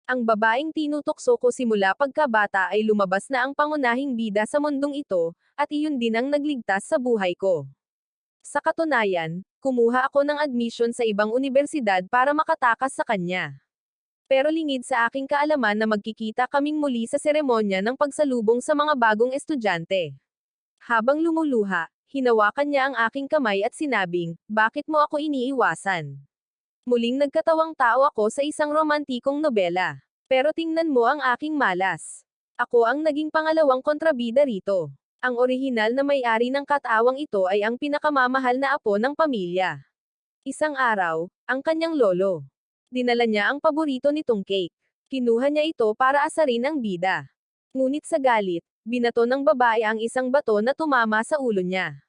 Ang babaeng tinutokso ko simula pagkabata ay lumabas na ang pangunahing bida sa mundong ito, at iyon din ang nagligtas sa buhay ko. Sa katunayan, kumuha ako ng admission sa ibang unibersidad para makatakas sa kanya. Pero lingid sa aking kaalaman na magkikita kaming muli sa seremonya ng pagsalubong sa mga bagong estudyante. Habang lumuluha, hinawakan niya ang aking kamay at sinabing, "Bakit mo ako iniiwasan?" Muling nagkatawang tao ako sa isang romantikong nobela. Pero tingnan mo ang aking malas. Ako ang naging pangalawang kontrabida rito. Ang orihinal na may-ari ng katawang ito ay ang pinakamamahal na apo ng pamilya. Isang araw, ang kanyang lolo. Dinala niya ang paborito nitong cake. Kinuha niya ito para asarin ang bida. Ngunit sa galit, binato ng babae ang isang bato na tumama sa ulo niya.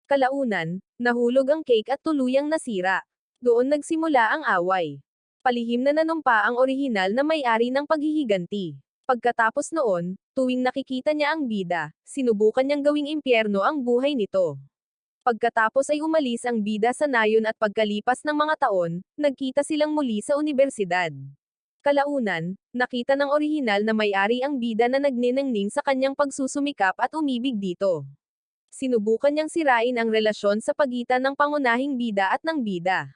Kalaunan, nahulog ang cake at tuluyang nasira. Doon nagsimula ang away. Palihim na nanumpa ang orihinal na may-ari ng paghihiganti. Pagkatapos noon, tuwing nakikita niya ang bida, sinubukan niyang gawing impyerno ang buhay nito. Pagkatapos ay umalis ang bida sa nayon at pagkalipas ng mga taon, nagkita silang muli sa unibersidad. Kalaunan, nakita ng orihinal na may-ari ang bida na nagniningning sa kanyang pagsusumikap at umibig dito. Sinubukan niyang sirain ang relasyon sa pagitan ng pangunahing bida at ng bida.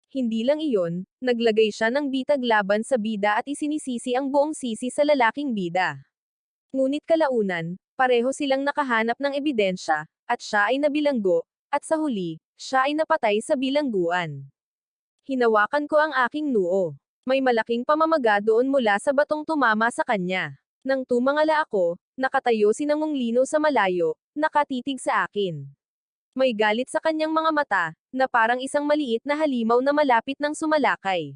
Hindi lang iyon, naglagay siya ng bitag laban sa bida at isinisisi ang buong sisi sa lalaking bida. Ngunit kalaunan, pareho silang nakahanap ng ebidensya, at siya ay nabilanggo, at sa huli, siya ay napatay sa bilangguan. Hinawakan ko ang aking noo. May malaking pamamaga doon mula sa batong tumama sa kanya. Nang tumangala ako, nakatayo si Nangong Lino sa malayo, nakatitig sa akin. May galit sa kanyang mga mata, na parang isang maliit na halimaw na malapit ng sumalakay.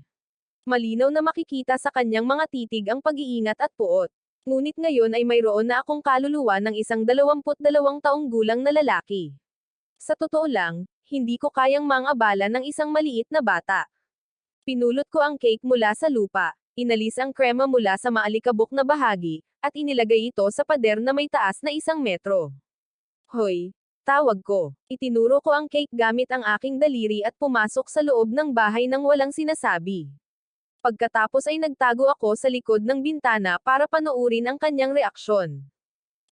Malinaw na makikita sa kanyang mga titig ang pag-iingat at puot. Ngunit ngayon ay mayroon na akong kaluluwa ng isang 22 taong gulang na lalaki. Sa totoo lang, hindi ko kayang mangabala ng isang maliit na bata. Pinulot ko ang cake mula sa lupa, inalis ang krema mula sa maalikabok na bahagi, at inilagay ito sa pader na may taas na 1 metro. Hoy! Tawag ko. Itinuro ko ang cake gamit ang aking daliri at pumasok sa loob ng bahay nang walang sinasabi. Pagkatapos ay nagtago ako sa likod ng bintana para panoorin ang kanyang reaksyon.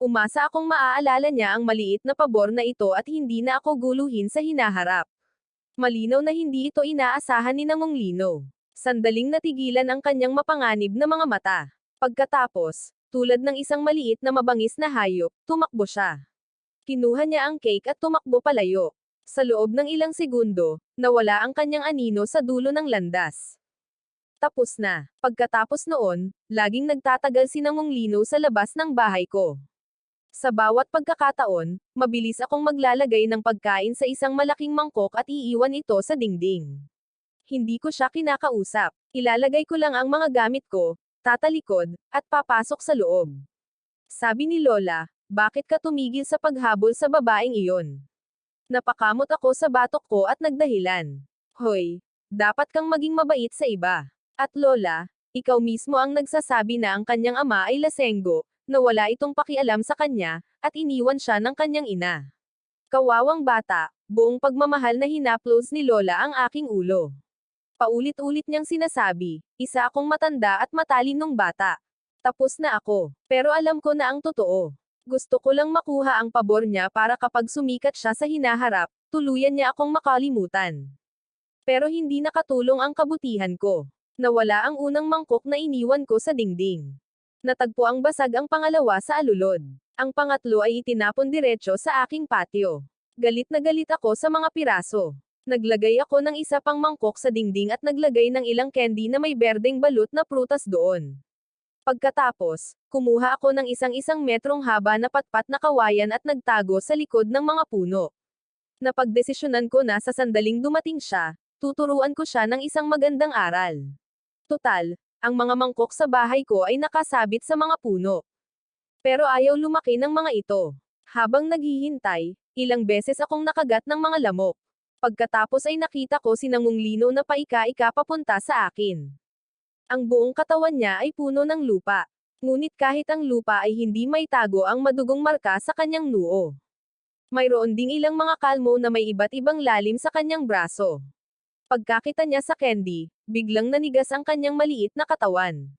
Umasa akong maaalala niya ang maliit na pabor na ito at hindi na ako guluhin sa hinaharap. Malinaw na hindi ito inaasahan ni Nangong Lino. Sandaling natigilan ang kanyang mapanganib na mga mata. Pagkatapos, tulad ng isang maliit na mabangis na hayop, tumakbo siya. Kinuha niya ang cake at tumakbo palayo. Sa loob ng ilang segundo, nawala ang kanyang anino sa dulo ng landas. Tapos na. Pagkatapos noon, laging nagtatagal si Nangong Lino sa labas ng bahay ko. Sa bawat pagkakataon, mabilis akong maglalagay ng pagkain sa isang malaking mangkok at iiwan ito sa dingding. Hindi ko siya kinakausap. Ilalagay ko lang ang mga gamit ko, tatalikod, at papasok sa loob. Sabi ni Lola, "Bakit ka tumigil sa paghabol sa babaeng iyon?" Napakamot ako sa batok ko at nagdahilan. "Hoy, dapat kang maging mabait sa iba. At Lola, ikaw mismo ang nagsasabi na ang kanyang ama ay lasenggo, na wala itong pakialam sa kanya, at iniwan siya ng kanyang ina." Kawawang bata, buong pagmamahal na hinaplos ni Lola ang aking ulo. Paulit-ulit niyang sinasabi, isa akong matanda at matalinong bata. Tapos na ako. Pero alam ko na ang totoo. Gusto ko lang makuha ang pabor niya para kapag sumikat siya sa hinaharap, tuluyan niya akong makalimutan. Pero hindi nakatulong ang kabutihan ko. Nawala ang unang mangkok na iniwan ko sa dingding. Natagpo ang basag ang pangalawa sa alulod. Ang pangatlo ay itinapon diretso sa aking patio. Galit na galit ako sa mga piraso. Naglagay ako ng isa pang mangkok sa dingding at naglagay ng ilang candy na may berdeng balot na prutas doon. Pagkatapos, kumuha ako ng isang metrong haba na patpat na kawayan at nagtago sa likod ng mga puno. Napagdesisyonan ko na sa sandaling dumating siya, tuturuan ko siya ng isang magandang aral. Tutal, ang mga mangkok sa bahay ko ay nakasabit sa mga puno. Pero ayaw lumaki ng mga ito. Habang naghihintay, ilang beses akong nakagat ng mga lamok. Pagkatapos ay nakita ko si Nangong Lino na paika-ika papunta sa akin. Ang buong katawan niya ay puno ng lupa. Ngunit kahit ang lupa ay hindi may tago ang madugong marka sa kanyang noo. Mayroon ding ilang mga kalmo na may iba't ibang lalim sa kanyang braso. Pagkakita niya sa candy, biglang nanigas ang kanyang maliit na katawan.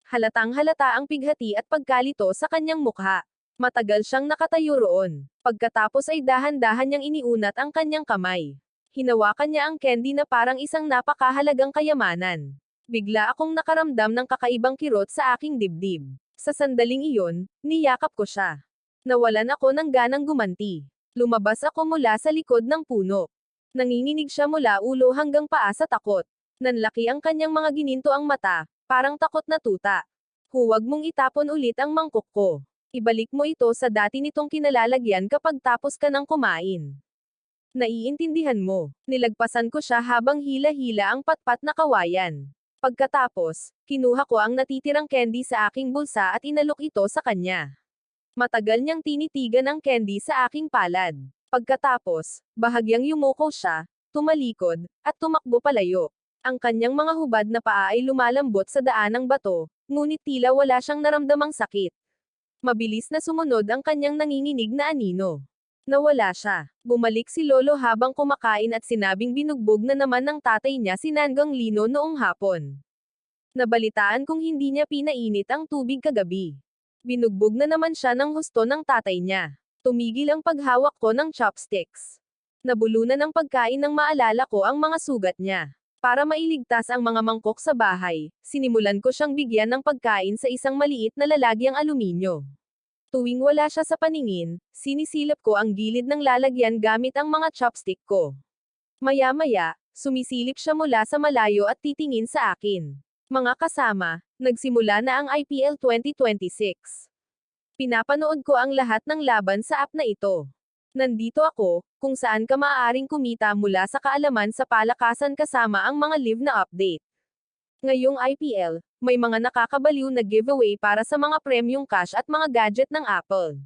Halatang-halata ang pighati at pagkalito sa kanyang mukha. Matagal siyang nakatayo roon. Pagkatapos ay dahan-dahan niyang iniunat ang kanyang kamay. Hinawakan niya ang candy na parang isang napakahalagang kayamanan. Bigla akong nakaramdam ng kakaibang kirot sa aking dibdib. Sa sandaling iyon, niyakap ko siya. Nawalan ako ng ganang gumanti. Lumabas ako mula sa likod ng puno. Nanginginig siya mula ulo hanggang paa sa takot. Nanlaki ang kanyang mga ginintoang mata, parang takot na tuta. Huwag mong itapon ulit ang mangkok ko. Ibalik mo ito sa dati nitong kinalalagyan kapag tapos ka ng kumain. Naiintindihan mo. Nilagpasan ko siya habang hila-hila ang patpat na kawayan. Pagkatapos, kinuha ko ang natitirang candy sa aking bulsa at inalok ito sa kanya. Matagal niyang tinitigan ang candy sa aking palad. Pagkatapos, bahagyang yumuko siya, tumalikod, at tumakbo palayo. Ang kanyang mga hubad na paa ay lumalambot sa daanang bato, ngunit tila wala siyang naramdamang sakit. Mabilis na sumunod ang kanyang nanginginig na anino. Nawala siya. Bumalik si Lolo habang kumakain at sinabing binugbog na naman ng tatay niya si Nanggang Lino noong hapon. Nabalitaan kung hindi niya pinainit ang tubig kagabi. Binugbog na naman siya ng husto ng tatay niya. Tumigil ang paghawak ko ng chopsticks. Nabulunan ng pagkain nang maalala ko ang mga sugat niya. Para mailigtas ang mga mangkok sa bahay, sinimulan ko siyang bigyan ng pagkain sa isang maliit na lalagyang aluminyo. Tuwing wala siya sa paningin, sinisilap ko ang gilid ng lalagyan gamit ang mga chopstick ko. Maya-maya, sumisilip siya mula sa malayo at titingin sa akin. Mga kasama, nagsimula na ang IPL 2026. Pinapanood ko ang lahat ng laban sa app na ito. Nandito ako, kung saan ka maaaring kumita mula sa kaalaman sa palakasan kasama ang mga live na update. Ngayong IPL, may mga nakakabaliw na giveaway para sa mga premium cash at mga gadget ng Apple.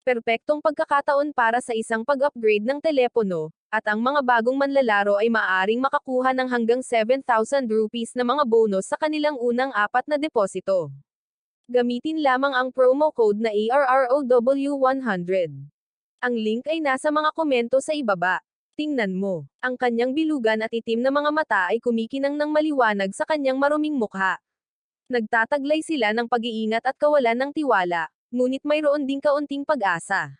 Perpektong pagkakataon para sa isang pag-upgrade ng telepono, at ang mga bagong manlalaro ay maaaring makakuha ng hanggang 7,000 rupees na mga bonus sa kanilang unang 4 na deposito. Gamitin lamang ang promo code na ARROW100. Ang link ay nasa mga komento sa ibaba. Tingnan mo. Ang kanyang bilugan at itim na mga mata ay kumikinang ng maliwanag sa kanyang maruming mukha. Nagtataglay sila ng pag-iingat at kawalan ng tiwala, ngunit mayroon ding kaunting pag-asa.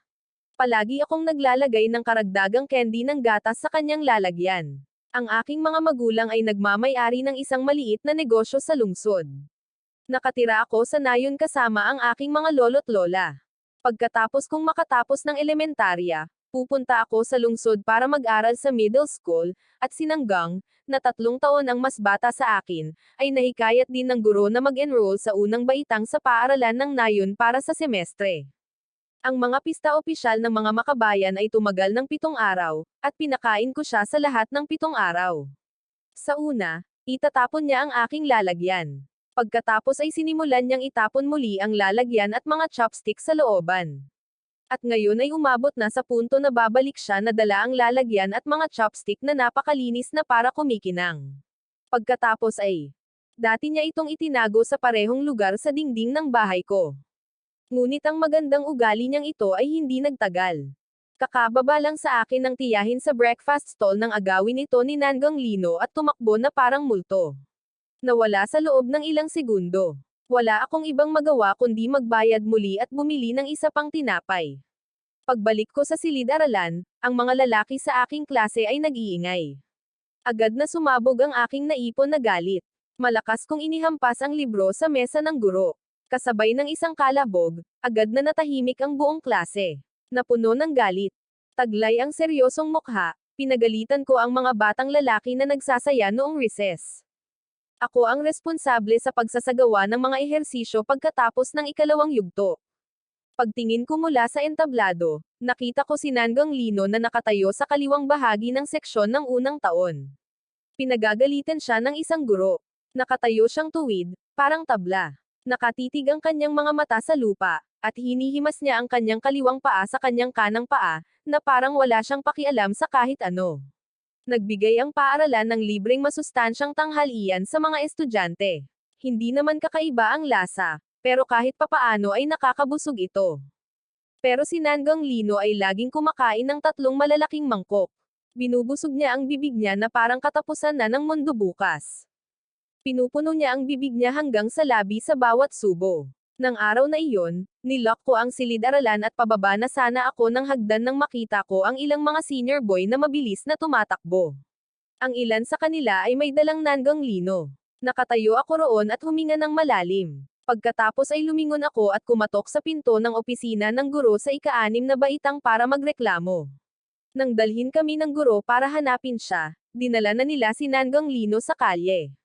Palagi akong naglalagay ng karagdagang candy ng gatas sa kanyang lalagyan. Ang aking mga magulang ay nagmamay-ari ng isang maliit na negosyo sa lungsod. Nakatira ako sa nayon kasama ang aking mga lolo't lola. Pagkatapos kong makatapos ng elementarya, pupunta ako sa lungsod para mag-aral sa middle school, at si Nanggang, na 3 taon ang mas bata sa akin, ay nahikayat din ng guro na mag-enroll sa unang baitang sa paaralan ng nayon para sa semestre. Ang mga pista opisyal ng mga makabayan ay tumagal ng 7 araw, at pinakain ko siya sa lahat ng 7 araw. Sa una, itatapon niya ang aking lalagyan. Pagkatapos ay sinimulan niyang itapon muli ang lalagyan at mga chopstick sa looban. At ngayon ay umabot na sa punto na babalik siya na dala ang lalagyan at mga chopstick na napakalinis na para kumikinang. Pagkatapos ay, dati niya itong itinago sa parehong lugar sa dingding ng bahay ko. Ngunit ang magandang ugali niyang ito ay hindi nagtagal. Kakababa lang sa akin ng tiyahin sa breakfast stall ng agawin ito ni Nanggang Lino at tumakbo na parang multo. Nawala sa loob ng ilang segundo. Wala akong ibang magawa kundi magbayad muli at bumili ng isa pang tinapay. Pagbalik ko sa silid-aralan, ang mga lalaki sa aking klase ay nag-iingay. Agad na sumabog ang aking naipon na galit. Malakas kong inihampas ang libro sa mesa ng guro. Kasabay ng isang kalabog, agad na natahimik ang buong klase. Napuno ng galit. Taglay ang seryosong mukha, pinagalitan ko ang mga batang lalaki na nagsasaya noong recess. Ako ang responsable sa pagsasagawa ng mga ehersisyo pagkatapos ng ikalawang yugto. Pagtingin ko mula sa entablado, nakita ko si Nanggang Lino na nakatayo sa kaliwang bahagi ng seksyon ng unang taon. Pinagagalitan siya ng isang guro. Nakatayo siyang tuwid, parang tabla. Nakatitig ang kanyang mga mata sa lupa, at hinihimas niya ang kanyang kaliwang paa sa kanyang kanang paa, na parang wala siyang pakialam sa kahit ano. Nagbigay ang paaralan ng libreng masustansyang tanghalian sa mga estudyante. Hindi naman kakaiba ang lasa, pero kahit papaano ay nakakabusog ito. Pero si Nanggang Lino ay laging kumakain ng 3 malalaking mangkok. Binubusog niya ang bibig niya na parang katapusan na ng mundo bukas. Pinupuno niya ang bibig niya hanggang sa labi sa bawat subo. Nang araw na iyon, nilock ko ang silid-aralan at pababa na sana ako ng hagdan nang makita ko ang ilang mga senior boy na mabilis na tumatakbo. Ang ilan sa kanila ay may dalang nanggang lino. Nakatayo ako roon at huminga ng malalim. Pagkatapos ay lumingon ako at kumatok sa pinto ng opisina ng guro sa ika-6 na baitang para magreklamo. Nang dalhin kami ng guro para hanapin siya, dinala na nila si Nanggang Lino sa kalye.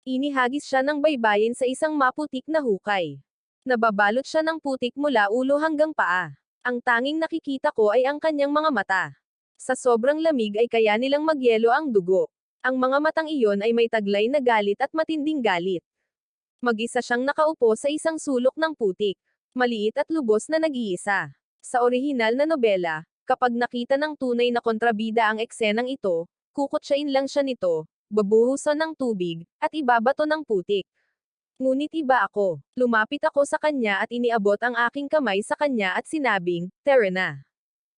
Inihagis siya ng baybayin sa isang maputik na hukay. Nababalot siya ng putik mula ulo hanggang paa. Ang tanging nakikita ko ay ang kanyang mga mata. Sa sobrang lamig ay kaya nilang magyelo ang dugo. Ang mga matang iyon ay may taglay na galit at matinding galit. Mag-isa siyang nakaupo sa isang sulok ng putik. Maliit at lubos na nag-iisa. Sa orihinal na nobela, kapag nakita ng tunay na kontrabida ang eksenang ito, kukutsain lang siya nito, babuhusan ng tubig, at ibabato ng putik. Ngunit iba ako. Lumapit ako sa kanya at iniabot ang aking kamay sa kanya at sinabing, "Tara na."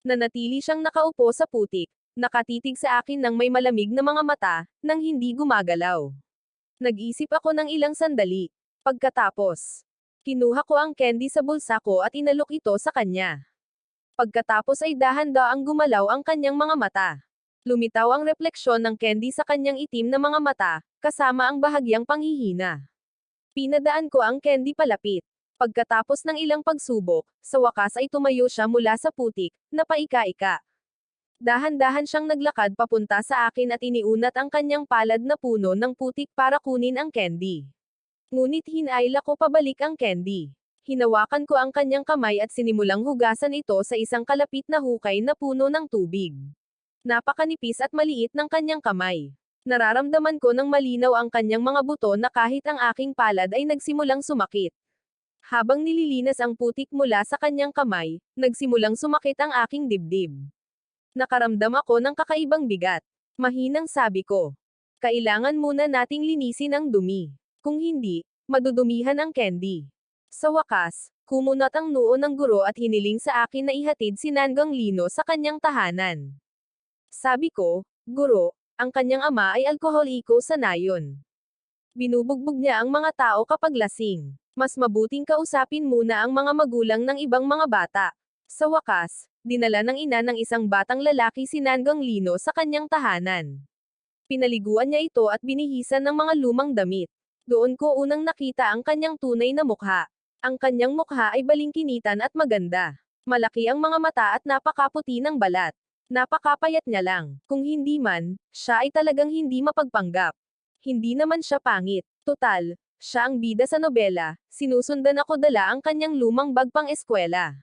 Nanatili siyang nakaupo sa putik, nakatitig sa akin ng may malamig na mga mata, nang hindi gumagalaw. Nag-isip ako ng ilang sandali. Pagkatapos, kinuha ko ang candy sa bulsa ko at inalok ito sa kanya. Pagkatapos ay dahan-daang gumalaw ang kanyang mga mata. Lumitaw ang refleksyon ng candy sa kanyang itim na mga mata, kasama ang bahagyang panghihina. Pinadaan ko ang candy palapit. Pagkatapos ng ilang pagsubok, sa wakas ay tumayo siya mula sa putik, na paika-ika. Dahan-dahan siyang naglakad papunta sa akin at iniunat ang kanyang palad na puno ng putik para kunin ang candy. Ngunit hinayla ko pabalik ang candy. Hinawakan ko ang kanyang kamay at sinimulang hugasan ito sa isang kalapit na hukay na puno ng tubig. Napakanipis at maliit ng kanyang kamay. Nararamdaman ko ng malinaw ang kanyang mga buto na kahit ang aking palad ay nagsimulang sumakit. Habang nililinas ang putik mula sa kanyang kamay, nagsimulang sumakit ang aking dibdib. Nakaramdam ako ng kakaibang bigat. Mahinang sabi ko, "Kailangan muna nating linisin ang dumi. Kung hindi, madudumihan ang candy." Sa wakas, kumunat ang noo ng guro at hiniling sa akin na ihatid si Nanggang Lino sa kanyang tahanan. Sabi ko, "Guro, ang kanyang ama ay alkoholiko sa nayon. Binubugbog niya ang mga tao kapag lasing. Mas mabuting kausapin muna ang mga magulang ng ibang mga bata." Sa wakas, dinala ng ina ng isang batang lalaki si Nanggang Lino sa kanyang tahanan. Pinaliguan niya ito at binihisan ng mga lumang damit. Doon ko unang nakita ang kanyang tunay na mukha. Ang kanyang mukha ay balingkinitan at maganda. Malaki ang mga mata at napakaputi ng balat. Napakapayat niya lang. Kung hindi man, siya ay talagang hindi mapagpanggap. Hindi naman siya pangit. Total, siya ang bida sa nobela, sinusundan ako dala ang kanyang lumang bag pang eskwela.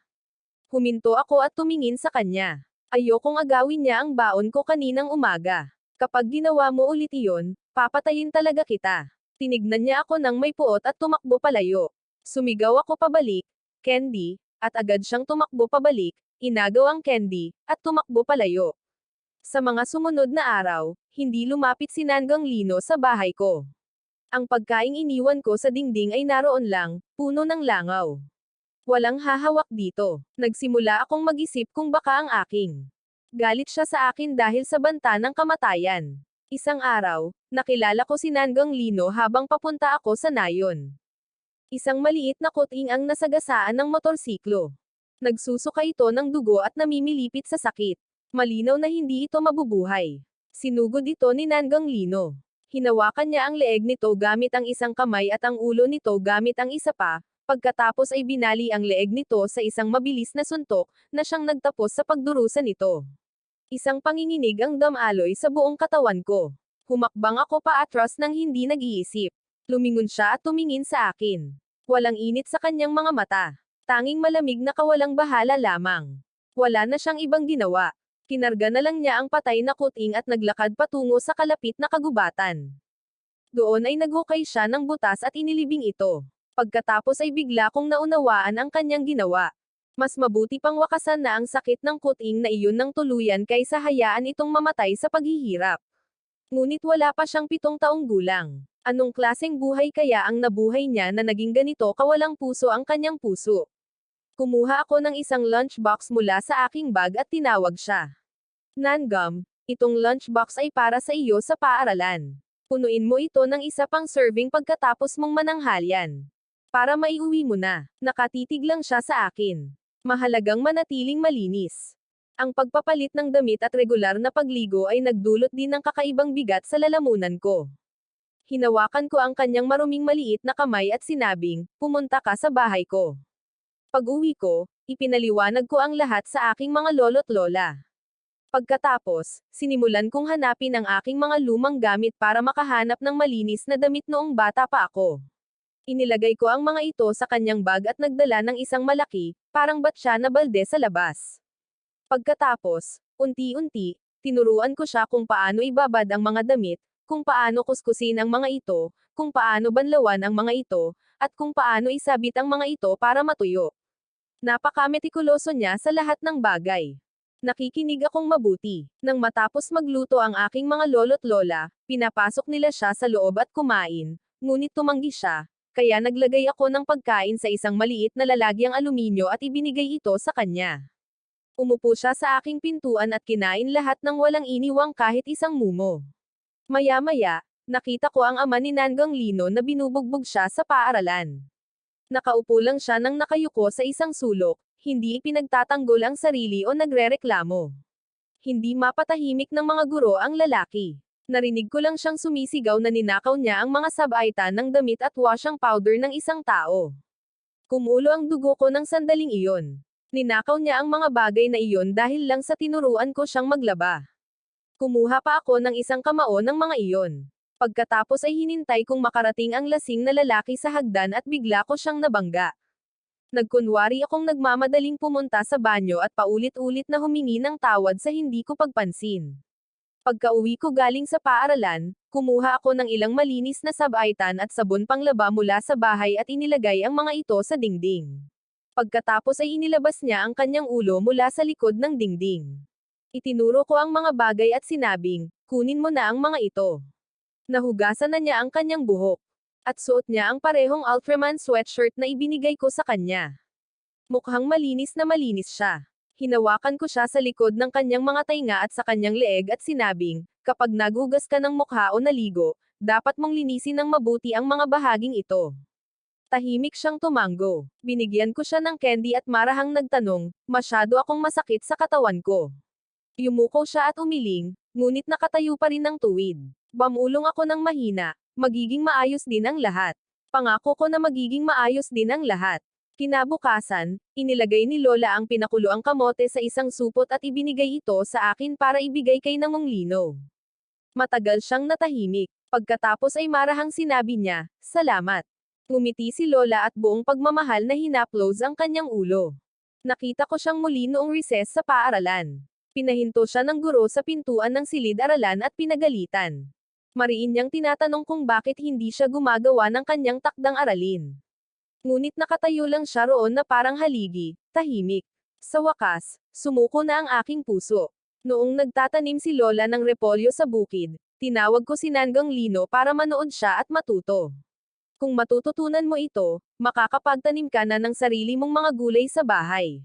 Huminto ako at tumingin sa kanya. Ayokong agawin niya ang baon ko kaninang umaga. "Kapag ginawa mo ulit iyon, papatayin talaga kita." Tinignan niya ako ng may puot at tumakbo palayo. Sumigaw ako pabalik, "Candy," at agad siyang tumakbo pabalik, inagaw ang candy, at tumakbo palayo. Sa mga sumunod na araw, hindi lumapit si Nanggang Lino sa bahay ko. Ang pagkaing iniwan ko sa dingding ay naroon lang, puno ng langaw. Walang hahawak dito. Nagsimula akong mag-isip kung baka ang aking. Galit siya sa akin dahil sa banta ng kamatayan. Isang araw, nakilala ko si Nanggang Lino habang papunta ako sa nayon. Isang maliit na kuting ang nasagasaan ng motorsiklo. Nagsusuka ito ng dugo at namimilipit sa sakit. Malinaw na hindi ito mabubuhay. Sinugod ito ni Nanggang Lino. Hinawakan niya ang leeg nito gamit ang isang kamay at ang ulo nito gamit ang isa pa, pagkatapos ay binali ang leeg nito sa isang mabilis na suntok, na siyang nagtapos sa pagdurusa nito. Isang panginginig ang damaloy sa buong katawan ko. Humakbang ako paatras nang hindi nag-iisip. Lumingon siya at tumingin sa akin. Walang init sa kanyang mga mata. Tanging malamig na kawalang bahala lamang. Wala na siyang ibang ginawa. Kinarga na lang niya ang patay na kuting at naglakad patungo sa kalapit na kagubatan. Doon ay naghukay siya ng butas at inilibing ito. Pagkatapos ay bigla kong naunawaan ang kanyang ginawa. Mas mabuti pang wakasan na ang sakit ng kuting na iyon ng tuluyan kaysa hayaan itong mamatay sa paghihirap. Ngunit wala pa siyang 7 taong gulang. Anong klaseng buhay kaya ang nabuhay niya na naging ganito kawalang puso ang kanyang puso? Kumuha ako ng isang lunchbox mula sa aking bag at tinawag siya. "Nangam, itong lunchbox ay para sa iyo sa paaralan. Punuin mo ito ng isa pang serving pagkatapos mong mananghalian. Para maiuwi mo na. Nakatitig lang siya sa akin. Mahalagang manatiling malinis. Ang pagpapalit ng damit at regular na pagligo ay nagdulot din ng kakaibang bigat sa lalamunan ko. Hinawakan ko ang kanyang maruming maliit na kamay at sinabing, pumunta ka sa bahay ko. Pag-uwi ko, ipinaliwanag ko ang lahat sa aking mga lolo't lola. Pagkatapos, sinimulan kong hanapin ang aking mga lumang gamit para makahanap ng malinis na damit noong bata pa ako. Inilagay ko ang mga ito sa kanyang bag at nagdala ng isang malaki, parang batya na balde sa labas. Pagkatapos, unti-unti, tinuruan ko siya kung paano ibabad ang mga damit, kung paano kuskusin ang mga ito, kung paano banlawan ang mga ito, at kung paano isabit ang mga ito para matuyo. Napakametikuloso niya sa lahat ng bagay. Nakikinig akong mabuti. Nang matapos magluto ang aking mga lolo't lola, pinapasok nila siya sa loob at kumain, ngunit tumanggi siya, kaya naglagay ako ng pagkain sa isang maliit na lalagyang aluminyo at ibinigay ito sa kanya. Umupo siya sa aking pintuan at kinain lahat ng walang iniwang kahit isang mumo. Maya-maya, nakita ko ang ama ni Nanggang Lino na binubugbog siya sa paaralan. Nakaupo lang siya nang nakayuko sa isang sulok, hindi ipinagtatanggol ang sarili o nagrereklamo. Hindi mapatahimik ng mga guro ang lalaki. Narinig ko lang siyang sumisigaw na ninakaw niya ang mga sabaitan ng damit at washing powder ng isang tao. Kumulo ang dugo ko ng sandaling iyon. Ninakaw niya ang mga bagay na iyon dahil lang sa tinuruan ko siyang maglaba. Kumuha pa ako ng isang kamao ng mga iyon. Pagkatapos ay hinintay kong makarating ang lasing na lalaki sa hagdan at bigla ko siyang nabangga. Nagkunwari akong nagmamadaling pumunta sa banyo at paulit-ulit na humingi ng tawad sa hindi ko pagpansin. Pagka-uwi ko galing sa paaralan, kumuha ako ng ilang malinis na sabaitan at sabon panglaba mula sa bahay at inilagay ang mga ito sa dingding. Pagkatapos ay inilabas niya ang kanyang ulo mula sa likod ng dingding. Itinuro ko ang mga bagay at sinabing, kunin mo na ang mga ito. Nahugasan na niya ang kanyang buhok. At suot niya ang parehong Ultraman sweatshirt na ibinigay ko sa kanya. Mukhang malinis na malinis siya. Hinawakan ko siya sa likod ng kanyang mga tainga at sa kanyang leeg at sinabing, kapag nagugas ka ng mukha o naligo, dapat mong linisin ng mabuti ang mga bahaging ito. Tahimik siyang tumango. Binigyan ko siya ng candy at marahang nagtanong, masyado akong masakit sa katawan ko. Yumuko siya at umiling, ngunit nakatayo pa rin ng tuwid. Bamulong ako ng mahina, magiging maayos din ang lahat. Pangako ko na magiging maayos din ang lahat. Kinabukasan, inilagay ni Lola ang pinakuloang kamote sa isang supot at ibinigay ito sa akin para ibigay kay Nangong Lino. Matagal siyang natahimik. Pagkatapos ay marahang sinabi niya, salamat. Ngumiti si Lola at buong pagmamahal na hinaplos ang kanyang ulo. Nakita ko siyang muli noong recess sa paaralan. Pinahinto siya ng guro sa pintuan ng silid-aralan at pinagalitan. Mariin niyang tinatanong kung bakit hindi siya gumagawa ng kanyang takdang aralin. Ngunit nakatayo lang siya roon na parang haligi, tahimik. Sa wakas, sumuko na ang aking puso. Noong nagtatanim si Lola ng repolyo sa bukid, tinawag ko si Nanggang Lino para manood siya at matuto. Kung matututunan mo ito, makakapagtanim ka na ng sarili mong mga gulay sa bahay.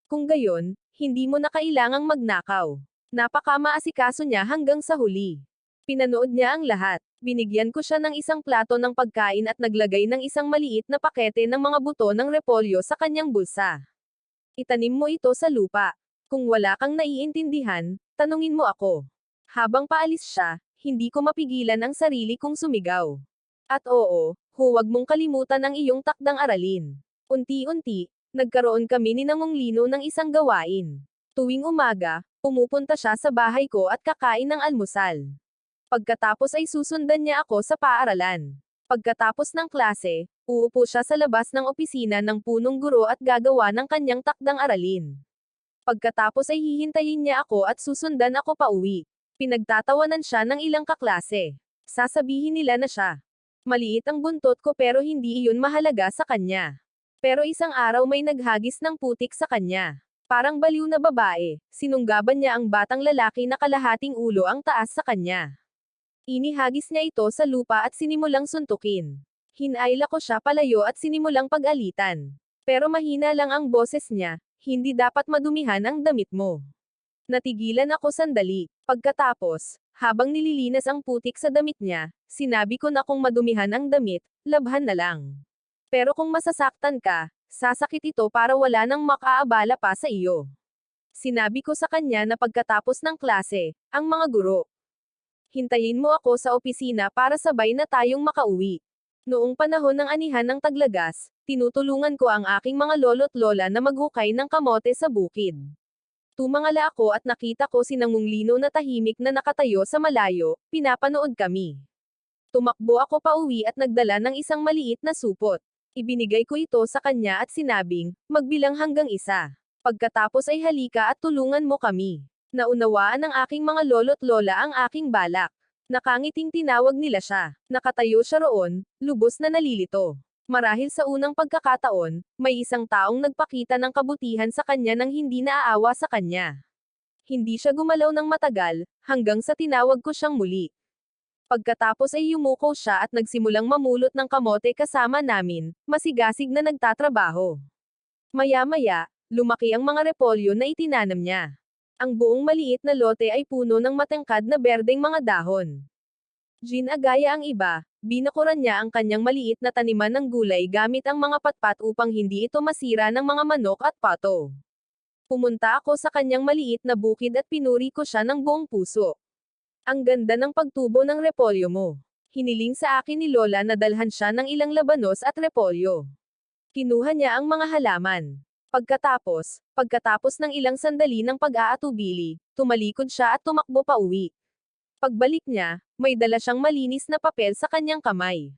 Kung gayon, hindi mo na kailangang magnakaw. Napakamaasikaso niya hanggang sa huli. Pinanood niya ang lahat. Binigyan ko siya ng isang plato ng pagkain at naglagay ng isang maliit na pakete ng mga buto ng repolyo sa kanyang bulsa. Itanim mo ito sa lupa. Kung wala kang naiintindihan, tanungin mo ako. Habang paalis siya, hindi ko mapigilan ang sarili kong sumigaw. At oo, huwag mong kalimutan ang iyong takdang aralin. Unti-unti, nagkaroon kami ni Nangong Lino ng isang gawain. Tuwing umaga, pumupunta siya sa bahay ko at kakain ng almusal. Pagkatapos ay susundan niya ako sa paaralan. Pagkatapos ng klase, uupo siya sa labas ng opisina ng punong guro at gagawa ng kanyang takdang aralin. Pagkatapos ay hihintayin niya ako at susundan ako pauwi. Pinagtatawanan siya ng ilang kaklase. Sasabihin nila na siya. Maliit ang buntot ko pero hindi iyon mahalaga sa kanya. Pero isang araw may naghagis ng putik sa kanya. Parang baliw na babae, sinunggaban niya ang batang lalaki na kalahating ulo ang taas sa kanya. Inihagis niya ito sa lupa at sinimulang suntukin. Hinaila ko siya palayo at sinimulang pag-alitan. Pero mahina lang ang boses niya, hindi dapat madumihan ang damit mo. Natigilan ako sandali. Pagkatapos, Habang nililinas ang putik sa damit niya, sinabi ko na kung madumihan ang damit, labhan na lang. Pero kung masasaktan ka, sasakit ito para wala nang makaabala pa sa iyo. Sinabi ko sa kanya na pagkatapos ng klase, ang mga guro. Hintayin mo ako sa opisina para sabay na tayong makauwi. Noong panahon ng anihan ng Taglagas, tinutulungan ko ang aking mga lolo't lola na maghukay ng kamote sa bukid. Tumangala ako at nakita ko si Nangong Lino na tahimik na nakatayo sa malayo, pinapanood kami. Tumakbo ako pauwi at nagdala ng isang maliit na supot. Ibinigay ko ito sa kanya at sinabing, magbilang hanggang 1. Pagkatapos ay halika at tulungan mo kami. Naunawaan ng aking mga lolo't lola ang aking balak. Nakangiting tinawag nila siya. Nakatayo siya roon, lubos na nalilito. Marahil sa unang pagkakataon, may isang taong nagpakita ng kabutihan sa kanya nang hindi naaawa sa kanya. Hindi siya gumalaw ng matagal, hanggang sa tinawag ko siyang muli. Pagkatapos ay yumuko siya at nagsimulang mamulot ng kamote kasama namin, masigasig na nagtatrabaho. Maya-maya, lumaki ang mga repolyo na itinanam niya. Ang buong maliit na lote ay puno ng matangkad na berdeng mga dahon. Ginagaya ang iba, binakuran niya ang kanyang maliit na taniman ng gulay gamit ang mga patpat upang hindi ito masira ng mga manok at pato. Pumunta ako sa kanyang maliit na bukid at pinuri ko siya ng buong puso. Ang ganda ng pagtubo ng repolyo mo. Hiniling sa akin ni Lola na dalhan siya ng ilang labanos at repolyo. Kinuha niya ang mga halaman. Pagkatapos ng ilang sandali ng pag-aatubili, tumalikod siya at tumakbo pa uwi. Pagbalik niya, may dala siyang malinis na papel sa kanyang kamay.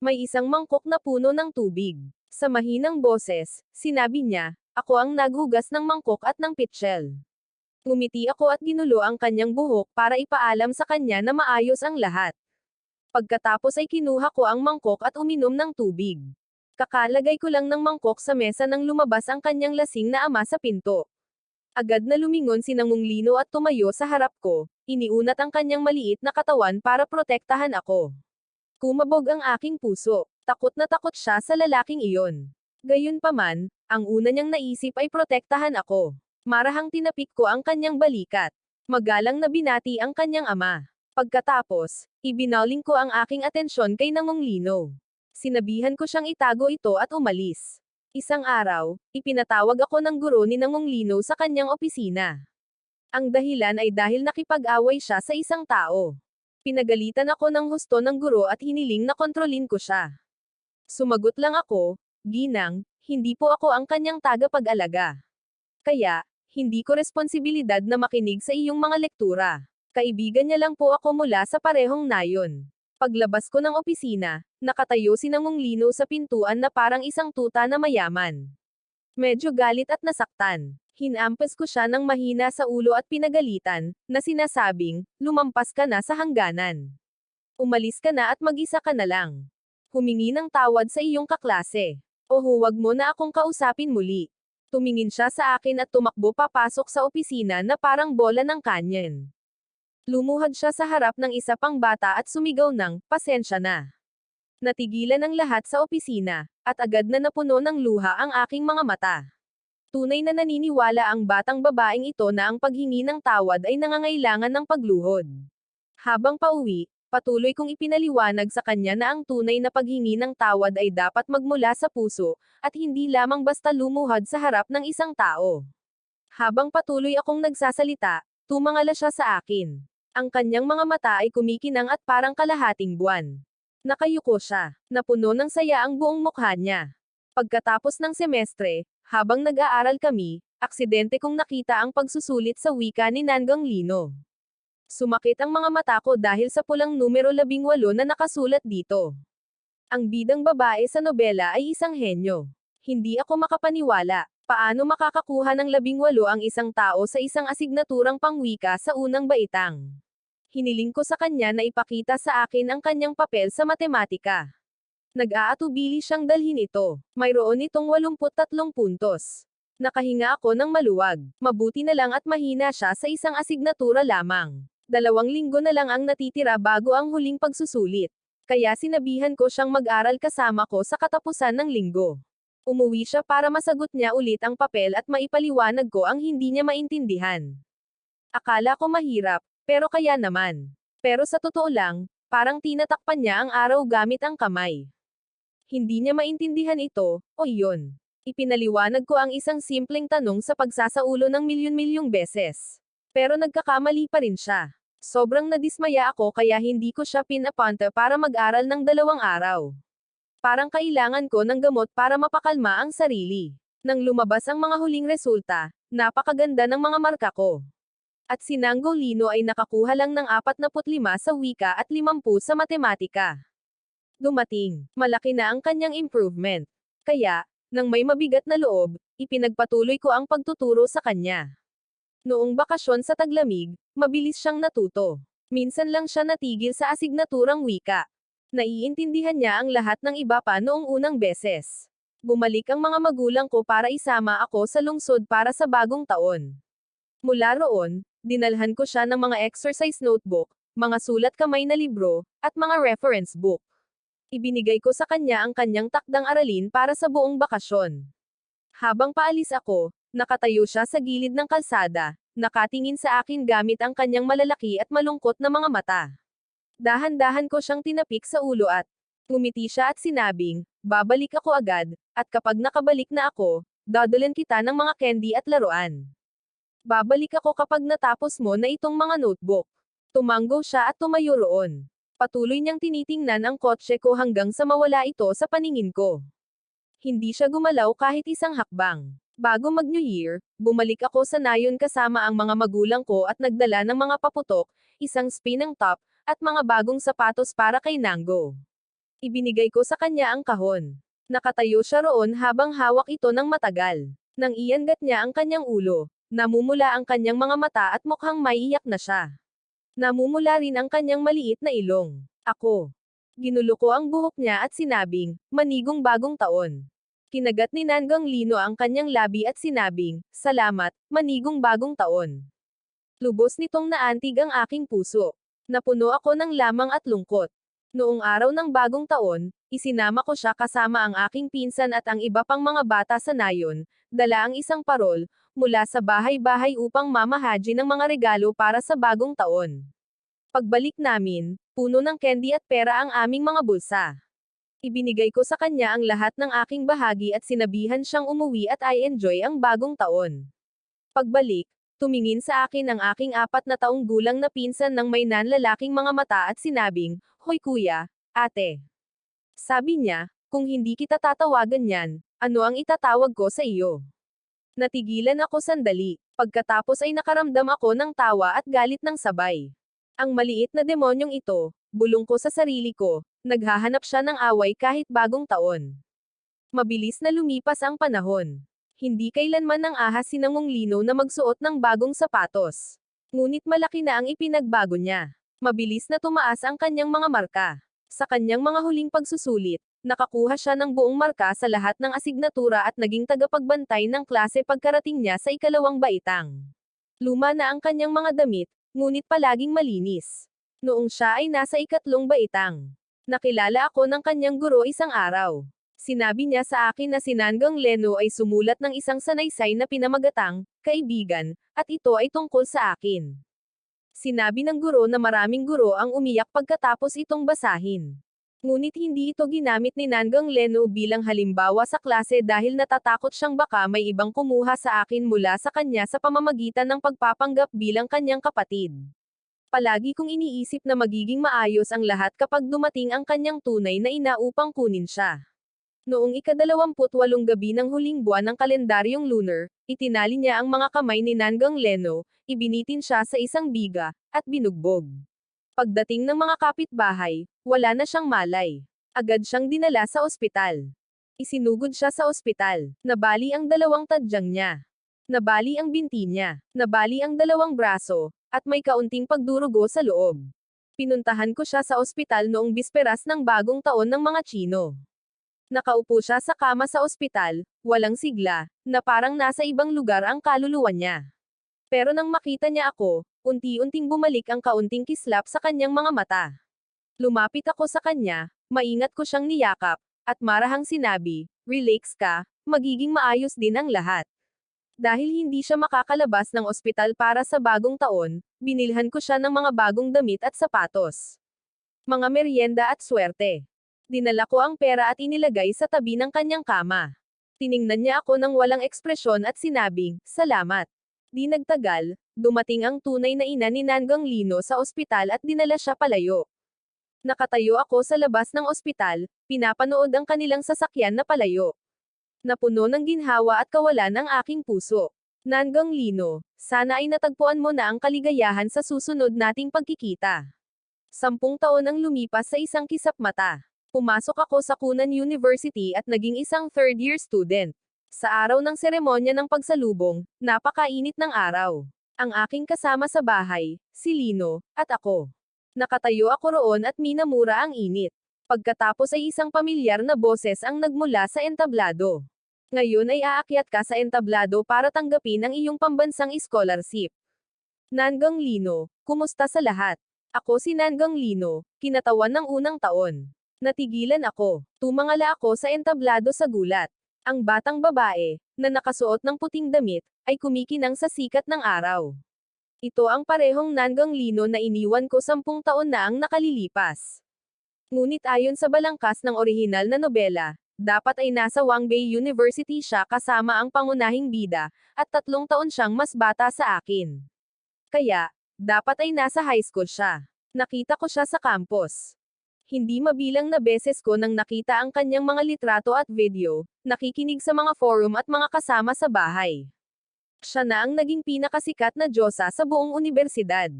May isang mangkok na puno ng tubig. Sa mahinang boses, sinabi niya, ako ang naghugas ng mangkok at ng pitchel. Ngumiti ako at ginulo ang kanyang buhok para ipaalam sa kanya na maayos ang lahat. Pagkatapos ay kinuha ko ang mangkok at uminom ng tubig. Kakalagay ko lang ng mangkok sa mesa nang lumabas ang kanyang lasing na ama sa pinto. Agad na lumingon si Nangong Lino at tumayo sa harap ko, iniunat ang kanyang maliit na katawan para protektahan ako. Kumabog ang aking puso, takot na takot siya sa lalaking iyon. Gayunpaman, ang una niyang naisip ay protektahan ako. Marahang tinapik ko ang kanyang balikat. Magalang na binati ang kanyang ama. Pagkatapos, ibinauling ko ang aking atensyon kay Nangong Lino. Sinabihan ko siyang itago ito at umalis. Isang araw, ipinatawag ako ng guro ni Nangong Lino sa kanyang opisina. Ang dahilan ay dahil nakipag-away siya sa isang tao. Pinagalitan ako ng husto ng guro at hiniling na kontrolin ko siya. Sumagot lang ako, Ginang, hindi po ako ang kanyang tagapag-alaga. Kaya, hindi ko responsibilidad na makinig sa iyong mga lektura. Kaibigan niya lang po ako mula sa parehong nayon. Paglabas ko ng opisina, nakatayo si Nangong Lino sa pintuan na parang isang tuta na mayaman. Medyo galit at nasaktan. Hinampas ko siya ng mahina sa ulo at pinagalitan, na sinasabing, lumampas ka na sa hangganan. Umalis ka na at mag-isa ka na lang. Humingi ng tawad sa iyong kaklase. O huwag mo na akong kausapin muli. Tumingin siya sa akin at tumakbo papasok sa opisina na parang bola ng kanyen. Lumuhad siya sa harap ng isa pang bata at sumigaw ng, pasensya na. Natigilan ang lahat sa opisina, at agad na napuno ng luha ang aking mga mata. Tunay na naniniwala ang batang babaeng ito na ang paghingi ng tawad ay nangangailangan ng pagluhod. Habang pauwi, patuloy kong ipinaliwanag sa kanya na ang tunay na paghingi ng tawad ay dapat magmula sa puso, at hindi lamang basta lumuhad sa harap ng isang tao. Habang patuloy akong nagsasalita, tumangala siya sa akin. Ang kanyang mga mata ay kumikinang at parang kalahating buwan. Nakayuko siya. Napuno ng saya ang buong mukha niya. Pagkatapos ng semestre, habang nag-aaral kami, aksidente kong nakita ang pagsusulit sa wika ni Nangong Lino. Sumakit ang mga mata ko dahil sa pulang numero 18 na nakasulat dito. Ang bidang babae sa nobela ay isang henyo. Hindi ako makapaniwala. Paano makakakuha ng 18 ang isang tao sa isang asignaturang pangwika sa unang baitang? Hiniling ko sa kanya na ipakita sa akin ang kanyang papel sa matematika. Nag-aatubili siyang dalhin ito. Mayroon itong 83 puntos. Nakahinga ako ng maluwag. Mabuti na lang at mahina siya sa isang asignatura lamang. 2 linggo na lang ang natitira bago ang huling pagsusulit. Kaya sinabihan ko siyang mag-aral kasama ko sa katapusan ng linggo. Umuwi siya para masagot niya ulit ang papel at maipaliwanag ko ang hindi niya maintindihan. Akala ko mahirap, Pero kaya naman. Pero sa totoo lang, parang tinatakpan niya ang araw gamit ang kamay. Hindi niya maintindihan ito, o iyon. Ipinaliwanag ko ang isang simpleng tanong sa pagsasaulo ng milyon-milyong beses. Pero nagkakamali pa rin siya. Sobrang nadismaya ako kaya hindi ko siya pinapunta para mag-aral ng 2 araw. Parang kailangan ko ng gamot para mapakalma ang sarili. Nang lumabas ang mga huling resulta, napakaganda ng mga marka ko. At si Nangolino ay nakakuha lang ng 45 sa wika at 50 sa matematika. Dumating, malaki na ang kanyang improvement. Kaya, nang may mabigat na loob, ipinagpatuloy ko ang pagtuturo sa kanya. Noong bakasyon sa taglamig, mabilis siyang natuto. Minsan lang siya natigil sa asignaturang wika. Naiintindihan niya ang lahat ng iba pa noong unang beses. Bumalik ang mga magulang ko para isama ako sa lungsod para sa bagong taon. Mula roon, dinalhan ko siya ng mga exercise notebook, mga sulat kamay na libro, at mga reference book. Ibinigay ko sa kanya ang kanyang takdang aralin para sa buong bakasyon. Habang paalis ako, nakatayo siya sa gilid ng kalsada, nakatingin sa akin gamit ang kanyang malalaki at malungkot na mga mata. Dahan-dahan ko siyang tinapik sa ulo at ngumiti siya at sinabing, babalik ako agad, at kapag nakabalik na ako, dadalan kita ng mga candy at laruan. Babalik ako kapag natapos mo na itong mga notebook. Tumanggo siya at tumayo roon. Patuloy niyang tinitingnan ang kotse ko hanggang sa mawala ito sa paningin ko. Hindi siya gumalaw kahit isang hakbang. Bago mag-New Year, bumalik ako sa nayon kasama ang mga magulang ko at nagdala ng mga paputok, isang spinning top, at mga bagong sapatos para kay Nango. Ibinigay ko sa kanya ang kahon. Nakatayo siya roon habang hawak ito ng matagal. Nang iangat niya ang kanyang ulo, namumula ang kanyang mga mata at mukhang maiiyak na siya. Namumula rin ang kanyang maliit na ilong. Ako. Ginulo ko ang buhok niya at sinabing, manigong bagong taon. Kinagat ni Nangolino ang kanyang labi at sinabing, salamat, manigong bagong taon. Lubos nitong naantig ang aking puso. Napuno ako ng lamang at lungkot. Noong araw ng bagong taon, isinama ko siya kasama ang aking pinsan at ang iba pang mga bata sa nayon, dala ang isang parol, mula sa bahay-bahay upang mamahaji ng mga regalo para sa bagong taon. Pagbalik namin, puno ng candy at pera ang aming mga bulsa. Ibinigay ko sa kanya ang lahat ng aking bahagi at sinabihan siyang umuwi at I-enjoy ang bagong taon. Pagbalik, tumingin sa akin ang aking 4 na taong gulang na pinsan ng may nanlalaking mga mata at sinabing, Hoy kuya, ate. Sabi niya, kung hindi kita tatawagan yan, ano ang itatawag ko sa iyo? Natigilan ako sandali, pagkatapos ay nakaramdam ako ng tawa at galit ng sabay. Ang maliit na demonyong ito, bulong ko sa sarili ko, naghahanap siya ng away kahit bagong taon. Mabilis na lumipas ang panahon. Hindi kailanman nang ahas si Nangolino na magsuot ng bagong sapatos. Ngunit malaki na ang ipinagbago niya. Mabilis na tumaas ang kanyang mga marka. Sa kanyang mga huling pagsusulit, nakakuha siya ng buong marka sa lahat ng asignatura at naging tagapagbantay ng klase pagkarating niya sa 2 baitang. Luma na ang kanyang mga damit, ngunit palaging malinis. Noong siya ay nasa 3 baitang, nakilala ako ng kanyang guro isang araw. Sinabi niya sa akin na si Nangolino ay sumulat ng isang sanaysay na pinamagatang, kaibigan, at ito ay tungkol sa akin. Sinabi ng guro na maraming guro ang umiyak pagkatapos itong basahin. Ngunit hindi ito ginamit ni Nangolino bilang halimbawa sa klase dahil natatakot siyang baka may ibang kumuha sa akin mula sa kanya sa pamamagitan ng pagpapanggap bilang kanyang kapatid. Palagi kong iniisip na magiging maayos ang lahat kapag dumating ang kanyang tunay na ina upang kunin siya. Noong ika-28 gabi ng huling buwan ng kalendaryong lunar, itinali niya ang mga kamay ni Nangolino, ibinitin siya sa isang biga, at binugbog. Pagdating ng mga kapitbahay, wala na siyang malay. Agad siyang dinala sa ospital. Isinugod siya sa ospital. Nabali ang 2 tadyang niya. Nabali ang binti niya. Nabali ang 2 braso, at may kaunting pagdurugo sa loob. Pinuntahan ko siya sa ospital noong bisperas ng bagong taon ng mga Tsino. Nakaupo siya sa kama sa ospital, walang sigla, na parang nasa ibang lugar ang kaluluwa niya. Pero nang makita niya ako, unti-unting bumalik ang kaunting kislap sa kanyang mga mata. Lumapit ako sa kanya, maingat ko siyang niyakap, at marahang sinabi, relax ka, magiging maayos din ang lahat. Dahil hindi siya makakalabas ng ospital para sa bagong taon, binilhan ko siya ng mga bagong damit at sapatos. Mga merienda at swerte. Dinala ko ang pera at inilagay sa tabi ng kanyang kama. Tiningnan niya ako ng walang ekspresyon at sinabing, "Salamat." Di nagtagal, dumating ang tunay na ina ni Nanggang Lino sa ospital at dinala siya palayo. Nakatayo ako sa labas ng ospital, pinapanood ang kanilang sasakyan na palayo. Napuno ng ginhawa at kawalan ang aking puso. Nanggang Lino, sana ay natagpuan mo na ang kaligayahan sa susunod nating pagkikita. 10 taon ang lumipas sa isang kisap mata. Pumasok ako sa Kunan University at naging isang third-year student. Sa araw ng seremonya ng pagsalubong, napakainit ng araw. Ang aking kasama sa bahay, si Lino, at ako. Nakatayo ako roon at minamura ang init. Pagkatapos ay isang pamilyar na boses ang nagmula sa entablado. Ngayon ay aakyat ka sa entablado para tanggapin ang iyong pambansang scholarship. Nanggang Lino, kumusta sa lahat? Ako si Nanggang Lino, kinatawan ng unang taon. Natigilan ako. Tumangala ako sa entablado sa gulat. Ang batang babae, na nakasuot ng puting damit, ay kumikinang sa sikat ng araw. Ito ang parehong Nanggang Lino na iniwan ko 10 taon na ang nakalilipas. Ngunit ayon sa balangkas ng orihinal na nobela, dapat ay nasa Wangbei University siya kasama ang pangunahing bida, at 3 taon siyang mas bata sa akin. Kaya, dapat ay nasa high school siya. Nakita ko siya sa campus. Hindi mabilang na beses ko nang nakita ang kanyang mga litrato at video, nakikinig sa mga forum at mga kasama sa bahay. Siya na ang naging pinakasikat na diyosa sa buong unibersidad.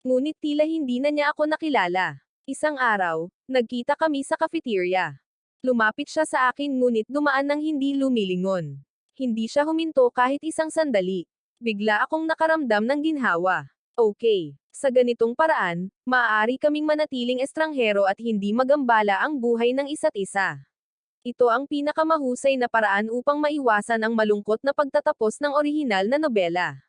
Ngunit tila hindi na niya ako nakilala. Isang araw, nagkita kami sa cafeteria. Lumapit siya sa akin ngunit dumaan ng hindi lumilingon. Hindi siya huminto kahit isang sandali. Bigla akong nakaramdam ng ginhawa. Okay, sa ganitong paraan, maaari kaming manatiling estranghero at hindi magambala ang buhay ng isa't isa. Ito ang pinakamahusay na paraan upang maiwasan ang malungkot na pagtatapos ng orihinal na nobela.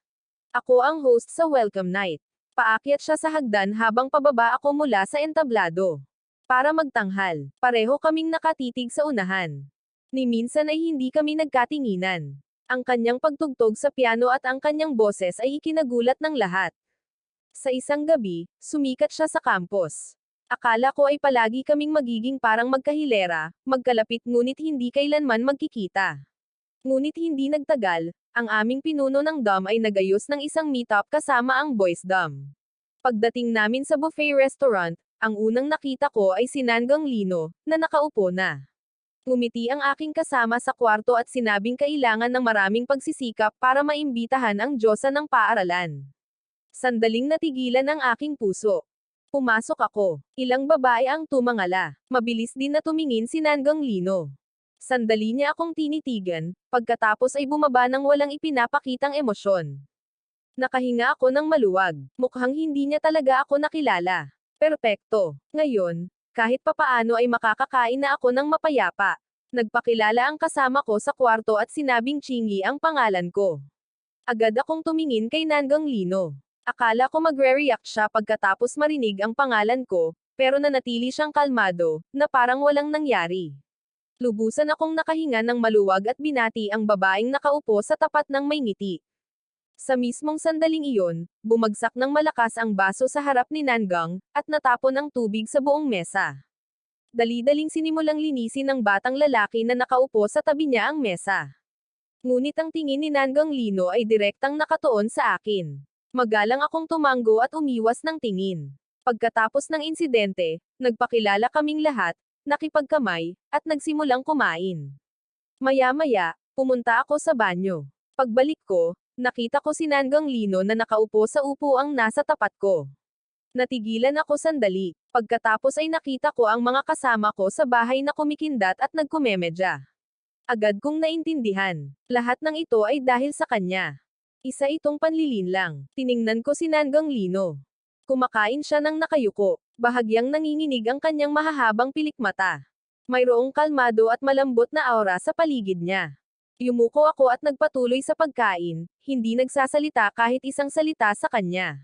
Ako ang host sa Welcome Night. Paakyat siya sa hagdan habang pababa ako mula sa entablado. Para magtanghal, pareho kaming nakatitig sa unahan. Ni minsan ay hindi kami nagkatinginan. Ang kanyang pagtugtog sa piano at ang kanyang boses ay ikinagulat ng lahat. Sa isang gabi, sumikat siya sa campus. Akala ko ay palagi kaming magiging parang magkahilera, magkalapit ngunit hindi kailanman magkikita. Ngunit hindi nagtagal, ang aming pinuno ng dorm ay nagayos ng isang meetup kasama ang boys dorm. Pagdating namin sa buffet restaurant, ang unang nakita ko ay si Nanggang Lino, na nakaupo na. Ngumiti ang aking kasama sa kwarto at sinabing kailangan ng maraming pagsisikap para maimbitahan ang diyosa ng paaralan. Sandaling natigilan ang aking puso. Pumasok ako. Ilang babae ang tumangala. Mabilis din na tumingin si Nanggang Lino. Sandali niya akong tinitigan, pagkatapos ay bumaba ng walang ipinapakitang emosyon. Nakahinga ako ng maluwag. Mukhang hindi niya talaga ako nakilala. Perpekto. Ngayon, kahit papaano ay makakakain na ako ng mapayapa. Nagpakilala ang kasama ko sa kwarto at sinabing Chingy ang pangalan ko. Agad akong tumingin kay Nanggang Lino. Akala ko magre-react siya pagkatapos marinig ang pangalan ko, pero nanatili siyang kalmado, na parang walang nangyari. Lubusan akong nakahinga ng maluwag at binati ang babaeng nakaupo sa tapat ng may ngiti. Sa mismong sandaling iyon, bumagsak ng malakas ang baso sa harap ni Nanggang, at natapon ang tubig sa buong mesa. Dali-daling sinimulang linisin ng batang lalaki na nakaupo sa tabi niya ang mesa. Ngunit ang tingin ni Nanggang Lino ay direktang nakatuon sa akin. Magalang akong tumango at umiwas ng tingin. Pagkatapos ng insidente, nagpakilala kaming lahat, nakipagkamay, at nagsimulang kumain. Maya-maya, pumunta ako sa banyo. Pagbalik ko, nakita ko si Nanggang Lino na nakaupo sa upuang nasa tapat ko. Natigilan ako sandali. Pagkatapos ay nakita ko ang mga kasama ko sa bahay na kumikindat at nagkumemedya. Agad kong naintindihan. Lahat ng ito ay dahil sa kanya. Isa itong panlilinlang. Tiningnan ko si Nanggang Lino. Kumakain siya ng nakayuko. Bahagyang nanginginig ang kanyang mahahabang pilikmata. Mayroong kalmado at malambot na aura sa paligid niya. Yumuko ako at nagpatuloy sa pagkain, hindi nagsasalita kahit isang salita sa kanya.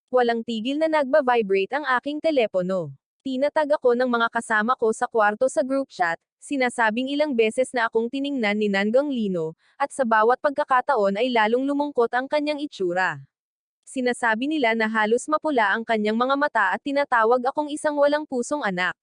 Walang tigil na nagba-vibrate ang aking telepono. Tinatag ako ng mga kasama ko sa kwarto sa group chat, sinasabing ilang beses na akong tiningnan ni Nanggang Lino, at sa bawat pagkakataon ay lalong lumungkot ang kanyang itsura. Sinasabi nila na halos mapula ang kanyang mga mata at tinatawag akong isang walang pusong anak.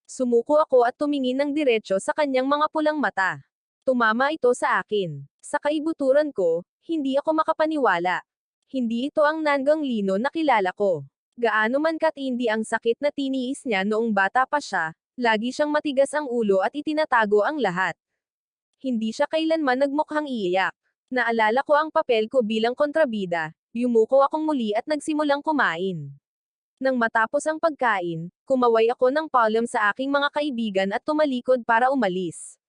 Sumuko ako at tumingin ng diretso sa kanyang mga pulang mata. Tumama ito sa akin. Sa kaibuturan ko, hindi ako makapaniwala. Hindi ito ang Nanggang Lino na kilala ko. Gaano man katindi ang sakit na tiniis niya noong bata pa siya, lagi siyang matigas ang ulo at itinatago ang lahat. Hindi siya kailanman nagmukhang iiyak. Naalala ko ang papel ko bilang kontrabida, yumuko akong muli at nagsimulang kumain. Nang matapos ang pagkain, kumaway ako ng paalam sa aking mga kaibigan at tumalikod para umalis.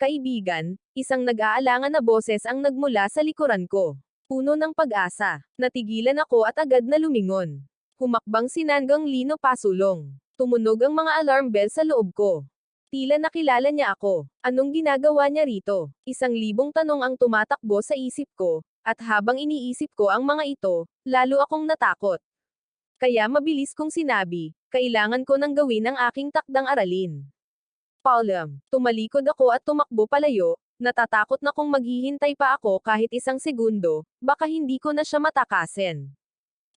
Kaibigan, isang nag-aalangan na boses ang nagmula sa likuran ko. Puno ng pag-asa. Natigilan ako at agad na lumingon. Humakbang si Nanggang Lino pasulong. Tumunog ang mga alarm bell sa loob ko. Tila nakilala niya ako. Anong ginagawa niya rito? 1,000 tanong ang tumatakbo sa isip ko, at habang iniisip ko ang mga ito, lalo akong natakot. Kaya mabilis kong sinabi, kailangan ko nang gawin ang aking takdang aralin. Paalam. Tumalikod ako at tumakbo palayo, natatakot na kung maghihintay pa ako kahit 1 segundo, baka hindi ko na siya matakasin.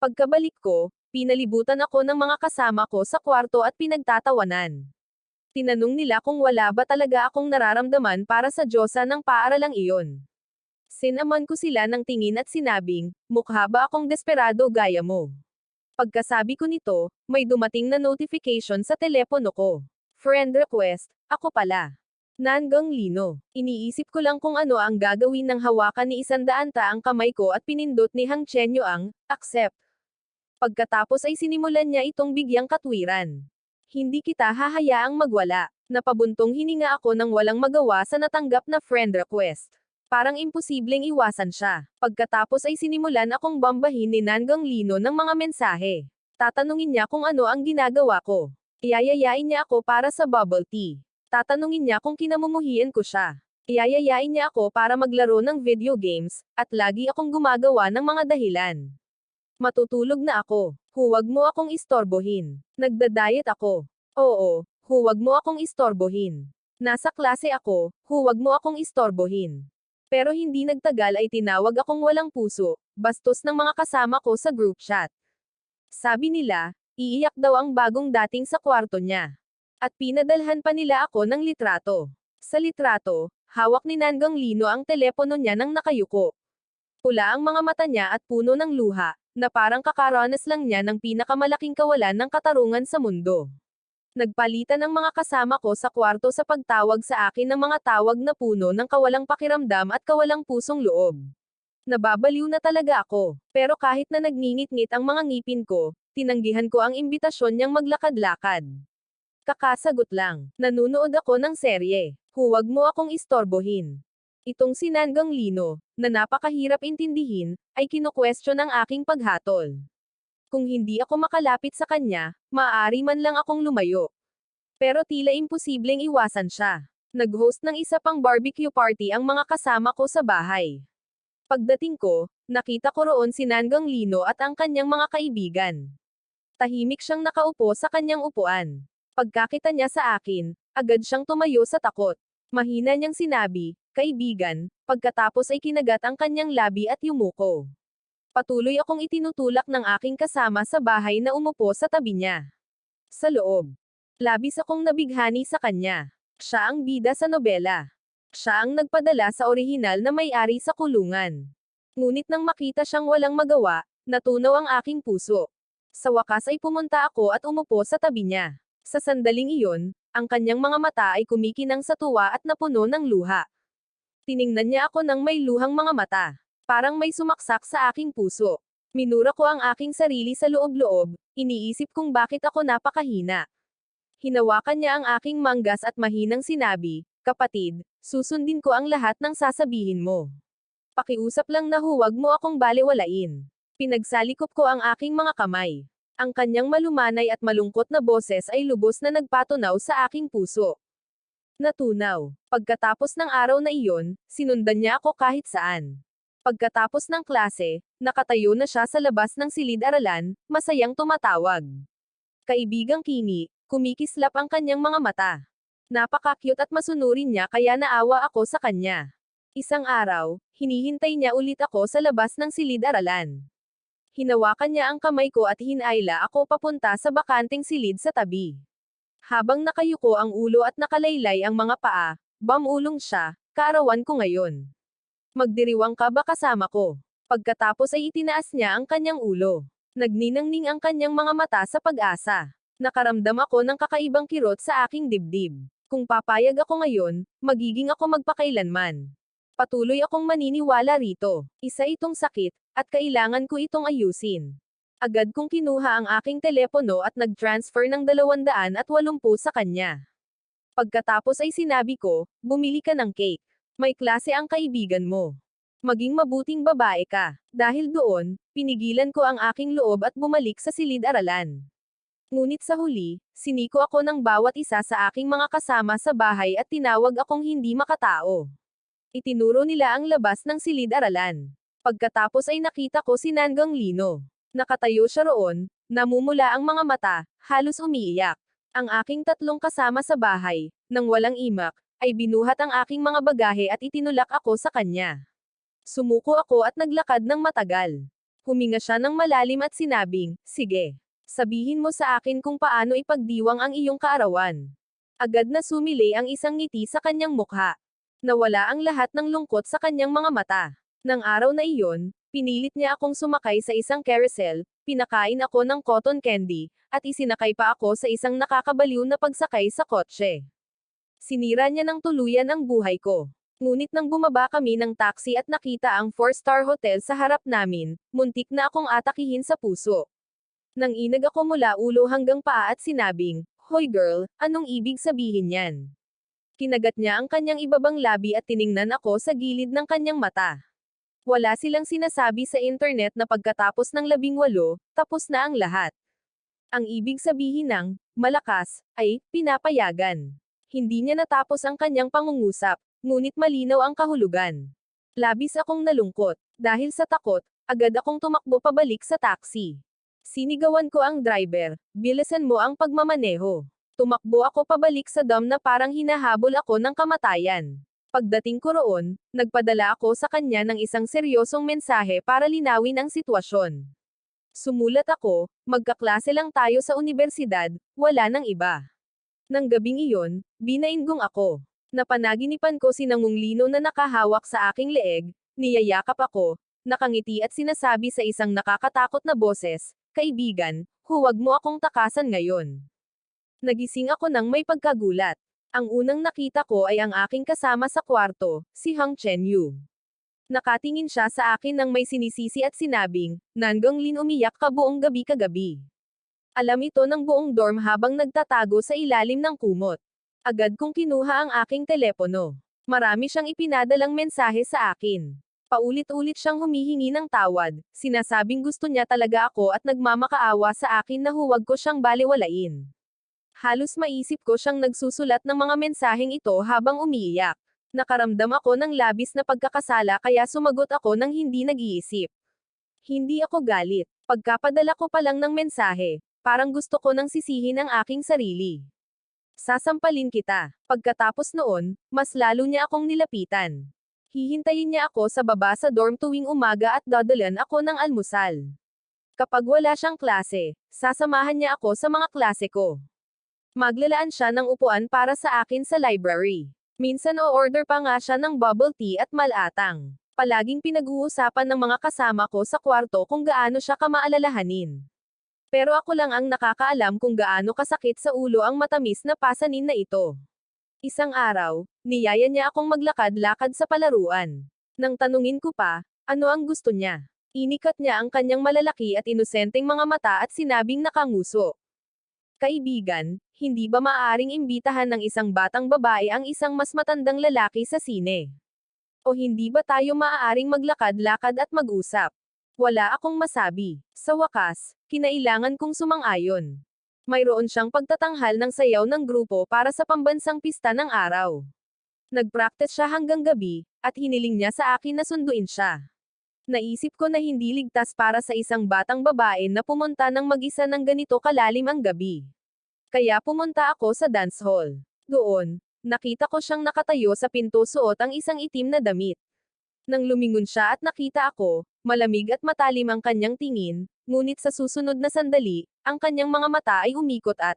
Pagkabalik ko, pinalibutan ako ng mga kasama ko sa kwarto at pinagtatawanan. Tinanong nila kung wala ba talaga akong nararamdaman para sa Diyosa ng paaralang iyon. Sinaman ko sila ng tingin at sinabing, mukha ba akong desperado gaya mo? Pagkasabi ko nito, may dumating na notification sa telepono ko. Friend request, ako pala. Nanggang Lino. Iniisip ko lang kung ano ang gagawin ng hawakan ni 100 ang kamay ko at pinindot ni Hang Chenyo ang accept. Pagkatapos ay sinimulan niya itong bigyang katwiran. Hindi kita hahayaang magwala. Napabuntong hininga ako nang walang magawa sa natanggap na friend request. Parang imposibleng iwasan siya. Pagkatapos ay sinimulan akong bambahin ni Nanggang Lino ng mga mensahe. Tatanungin niya kung ano ang ginagawa ko. Iyayayain niya ako para sa bubble tea. Tatanungin niya kung kinamumuhian ko siya. Iyayayain niya ako para maglaro ng video games, at lagi akong gumagawa ng mga dahilan. Matutulog na ako. Huwag mo akong istorbohin. Nagda-diet ako. Oo, huwag mo akong istorbohin. Nasa klase ako, huwag mo akong istorbohin. Pero hindi nagtagal ay tinawag akong walang puso, bastos ng mga kasama ko sa group chat. Sabi nila, iiyak daw ang bagong dating sa kwarto niya. At pinadalhan pa nila ako ng litrato. Sa litrato, hawak ni Nanggang Lino ang telepono niya nang nakayuko. Pula ang mga mata niya at puno ng luha, na parang kakaranas lang niya ng pinakamalaking kawalan ng katarungan sa mundo. Nagpalitan ang mga kasama ko sa kwarto sa pagtawag sa akin ng mga tawag na puno ng kawalang pakiramdam at kawalang pusong loob. Nababaliw na talaga ako, pero kahit na nagngingit-ngit ang mga ngipin ko, tinanggihan ko ang imbitasyon niyang maglakad-lakad. Kakasagot lang, nanunood ako ng serye. Huwag mo akong istorbohin. Itong si Nanggang Lino, na napakahirap intindihin, ay kinu-question ang aking paghatol. Kung hindi ako makalapit sa kanya, maaari man lang akong lumayo. Pero tila imposibleng iwasan siya. Nag-host ng isa pang barbecue party ang mga kasama ko sa bahay. Pagdating ko, nakita ko roon si Nanggang Lino at ang kanyang mga kaibigan. Tahimik siyang nakaupo sa kanyang upuan. Pagkakita niya sa akin, agad siyang tumayo sa takot. Mahina niyang sinabi, kaibigan, pagkatapos ay kinagat ang kanyang labi at yumuko. Patuloy akong itinutulak ng aking kasama sa bahay na umupo sa tabi niya. Sa loob. Labis akong nabighani sa kanya. Siya ang bida sa nobela. Siya ang nagpadala sa orihinal na may-ari sa kulungan. Ngunit nang makita siyang walang magawa, natunaw ang aking puso. Sa wakas ay pumunta ako at umupo sa tabi niya. Sa sandaling iyon, ang kanyang mga mata ay kumikinang sa tuwa at napuno ng luha. Tiningnan niya ako ng may luhang mga mata. Parang may sumaksak sa aking puso. Minura ko ang aking sarili sa loob-loob, iniisip kung bakit ako napakahina. Hinawakan niya ang aking manggas at mahinang sinabi, kapatid, susundin ko ang lahat ng sasabihin mo. Pakiusap lang na huwag mo akong balewalain. Pinagsalikop ko ang aking mga kamay. Ang kanyang malumanay at malungkot na boses ay lubos na nagpatunaw sa aking puso. Natunaw. Pagkatapos ng araw na iyon, sinundan niya ako kahit saan. Pagkatapos ng klase, nakatayo na siya sa labas ng silid-aralan, masayang tumatawag. Kaibigang Kini, kumikislap ang kanyang mga mata. Napaka-cute at masunurin niya kaya naawa ako sa kanya. Isang araw, hinihintay niya ulit ako sa labas ng silid-aralan. Hinawakan niya ang kamay ko at hinayla ako papunta sa bakanteng silid sa tabi. Habang nakayuko ang ulo at nakalaylay ang mga paa, bamulong siya, kaarawan ko ngayon. Magdiriwang ka ba kasama ko? Pagkatapos ay itinaas niya ang kanyang ulo. Nagninangning ang kanyang mga mata sa pag-asa. Nakaramdam ako ng kakaibang kirot sa aking dibdib. Kung papayag ako ngayon, magiging ako magpakailanman. Patuloy akong maniniwala rito. Isa itong sakit, at kailangan ko itong ayusin. Agad kong kinuha ang aking telepono at nag-transfer ng 280 sa kanya. Pagkatapos ay sinabi ko, bumili ka ng cake. May klase ang kaibigan mo. Maging mabuting babae ka. Dahil doon, pinigilan ko ang aking loob at bumalik sa silid-aralan. Ngunit sa huli, siniko ako ng bawat isa sa aking mga kasama sa bahay at tinawag akong hindi makatao. Itinuro nila ang labas ng silid-aralan. Pagkatapos ay nakita ko si Nanggang Lino. Nakatayo siya roon, namumula ang mga mata, halos umiiyak. Ang aking tatlong kasama sa bahay, nang walang imak, ay binuhat ang aking mga bagahe at itinulak ako sa kanya. Sumuko ako at naglakad ng matagal. Huminga siya ng malalim at sinabing, sige. Sabihin mo sa akin kung paano ipagdiwang ang iyong kaarawan. Agad na sumili ang isang ngiti sa kanyang mukha. Nawala ang lahat ng lungkot sa kanyang mga mata. Nang araw na iyon, pinilit niya akong sumakay sa isang carousel, pinakain ako ng cotton candy, at isinakay pa ako sa isang nakakabaliw na pagsakay sa kotse. Sinira niya ng tuluyan ang buhay ko. Ngunit nang bumaba kami ng taxi at nakita ang 4-star hotel sa harap namin, muntik na akong atakihin sa puso. Nang inag ako mula ulo hanggang paa at sinabing, "Hoy girl, anong ibig sabihin yan?" Kinagat niya ang kanyang ibabang labi at tiningnan ako sa gilid ng kanyang mata. Wala silang sinasabi sa internet na pagkatapos ng 18, tapos na ang lahat. Ang ibig sabihin ng malakas ay pinapayagan. Hindi niya natapos ang kanyang pangungusap, ngunit malinaw ang kahulugan. Labis akong nalungkot. Dahil sa takot, agad akong tumakbo pabalik sa taxi. Sinigawan ko ang driver, bilisan mo ang pagmamaneho. Tumakbo ako pabalik sa dam na parang hinahabol ako ng kamatayan. Pagdating ko roon, nagpadala ako sa kanya ng isang seryosong mensahe para linawin ang sitwasyon. Sumulat ako, magkaklase lang tayo sa unibersidad, wala nang iba. Nang gabing iyon, binainggong ako. Napanaginipan ko si Nangong Lino na nakahawak sa aking leeg, niyayakap ako, nakangiti at sinasabi sa isang nakakatakot na boses, "Kaibigan, huwag mo akong takasan ngayon." Nagising ako nang may pagkagulat. Ang unang nakita ko ay ang aking kasama sa kwarto, si Hang Chenyu. Nakatingin siya sa akin nang may sinisisi at sinabing, "Nanggang Lin, umiyak ka buong gabi kagabi." Alam ito ng buong dorm habang nagtatago sa ilalim ng kumot. Agad kong kinuha ang aking telepono. Marami siyang ipinadalang mensahe sa akin. Paulit-ulit siyang humihingi ng tawad, sinasabing gusto niya talaga ako at nagmamakaawa sa akin na huwag ko siyang baliwalain. Halos maisip ko siyang nagsusulat ng mga mensaheng ito habang umiiyak. Nakaramdam ako ng labis na pagkakasala kaya sumagot ako ng hindi nag-iisip. Hindi ako galit. Pagkapadala ko pa lang ng mensahe, parang gusto ko nang sisihin ang aking sarili. Sasampalin kita. Pagkatapos noon, mas lalo niya akong nilapitan. Hihintayin niya ako sa baba sa dorm tuwing umaga at dadalan ako ng almusal. Kapag wala siyang klase, sasamahan niya ako sa mga klase ko. Maglalaan siya ng upuan para sa akin sa library. Minsan o-order pa nga siya ng bubble tea at malatang. Palaging pinag-uusapan ng mga kasama ko sa kwarto kung gaano siya kamaalalahanin. Pero ako lang ang nakakaalam kung gaano kasakit sa ulo ang matamis na pasanin na ito. Isang araw, niyaya niya akong maglakad-lakad sa palaruan. Nang tanungin ko pa, ano ang gusto niya? Inikat niya ang kanyang malalaki at inosenteng mga mata at sinabing nakanguso. Kaibigan, hindi ba maaaring imbitahan ng isang batang babae ang isang mas matandang lalaki sa sine? O hindi ba tayo maaaring maglakad-lakad at mag-usap? Wala akong masabi. Sa wakas, kinailangan kong sumang-ayon. Mayroon siyang pagtatanghal ng sayaw ng grupo para sa pambansang pista ng araw. Nagpractice siya hanggang gabi, at hiniling niya sa akin na sunduin siya. Naisip ko na hindi ligtas para sa isang batang babae na pumunta ng mag-isa ng ganito kalalim ang gabi. Kaya pumunta ako sa dance hall. Doon, nakita ko siyang nakatayo sa pinto suot ang isang itim na damit. Nang lumingon siya at nakita ako, malamig at matalim ang kanyang tingin, ngunit sa susunod na sandali, ang kanyang mga mata ay umikot at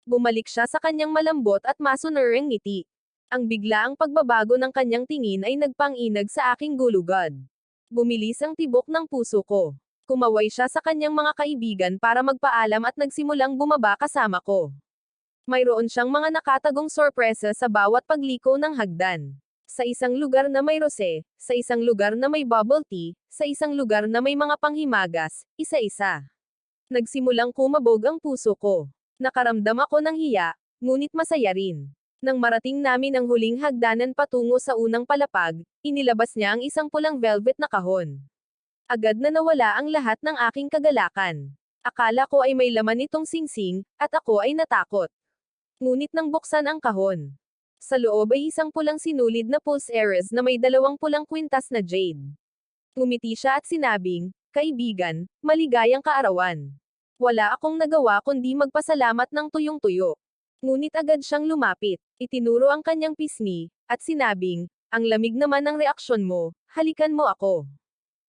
bumalik siya sa kanyang malambot at masunuring ngiti. Ang biglaang pagbabago ng kanyang tingin ay nagpang-inag sa aking gulugod. Bumilis ang tibok ng puso ko. Kumaway siya sa kanyang mga kaibigan para magpaalam at nagsimulang bumaba kasama ko. Mayroon siyang mga nakatagong sorpresa sa bawat pagliko ng hagdan. Sa isang lugar na may rose, sa isang lugar na may bubble tea, sa isang lugar na may mga panghimagas, isa-isa. Nagsimulang kumabog ang puso ko. Nakaramdam ako ng hiya, ngunit masaya rin. Nang marating namin ang huling hagdanan patungo sa unang palapag, inilabas niya ang isang pulang velvet na kahon. Agad na nawala ang lahat ng aking kagalakan. Akala ko ay may laman itong singsing, at ako ay natakot. Ngunit nang buksan ang kahon, sa loob ay isang pulang sinulid na pulse earrings na may 2 pulang kwintas na jade. Ngumiti siya at sinabing, "Kaibigan, maligayang kaarawan." Wala akong nagawa kundi magpasalamat ng tuyong-tuyo. Ngunit agad siyang lumapit, itinuro ang kanyang pisngi, at sinabing, "Ang lamig naman ng reaksyon mo, halikan mo ako."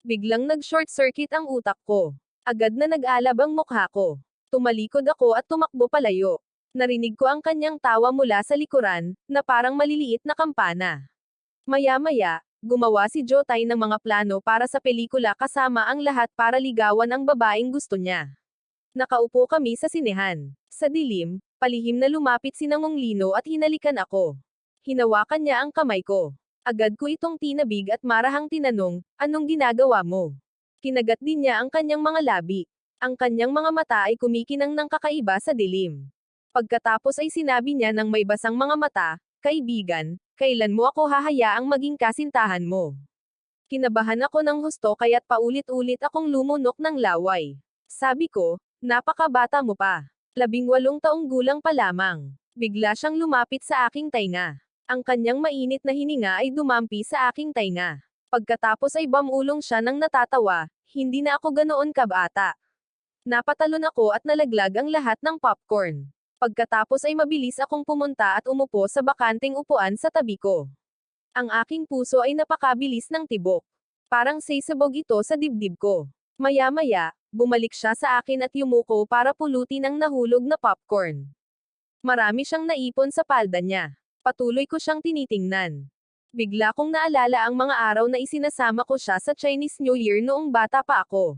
Biglang nag-short circuit ang utak ko. Agad na nag-alab ang mukha ko. Tumalikod ako at tumakbo palayo. Narinig ko ang kanyang tawa mula sa likuran, na parang maliliit na kampana. Maya-maya, gumawa si Jotay ng mga plano para sa pelikula kasama ang lahat para ligawan ang babaeng gusto niya. Nakaupo kami sa sinehan. Sa dilim, palihim na lumapit si Nangong Lino at hinalikan ako. Hinawakan niya ang kamay ko. Agad ko itong tinabig at marahang tinanong, "Anong ginagawa mo?" Kinagat din niya ang kanyang mga labi. Ang kanyang mga mata ay kumikinang ng kakaiba sa dilim. Pagkatapos ay sinabi niya ng may basang mga mata, "Kaibigan, kailan mo ako hahayaang maging kasintahan mo?" Kinabahan ako ng husto kaya't paulit-ulit akong lumunok ng laway. Sabi ko, "Napakabata mo pa. 18 taong gulang pa lamang." Bigla siyang lumapit sa aking tainga. Ang kanyang mainit na hininga ay dumampi sa aking tainga. Pagkatapos ay bamulong siya ng natatawa, "Hindi na ako ganoon kabata." Napatalon ako at nalaglag ang lahat ng popcorn. Pagkatapos ay mabilis akong pumunta at umupo sa bakanteng upuan sa tabi ko. Ang aking puso ay napakabilis ng tibok. Parang sisabog ito sa dibdib ko. Maya-maya, bumalik siya sa akin at yumuko para pulutin ang nahulog na popcorn. Marami siyang naipon sa palda niya. Patuloy ko siyang tinitingnan. Bigla kong naalala ang mga araw na isinasama ko siya sa Chinese New Year noong bata pa ako.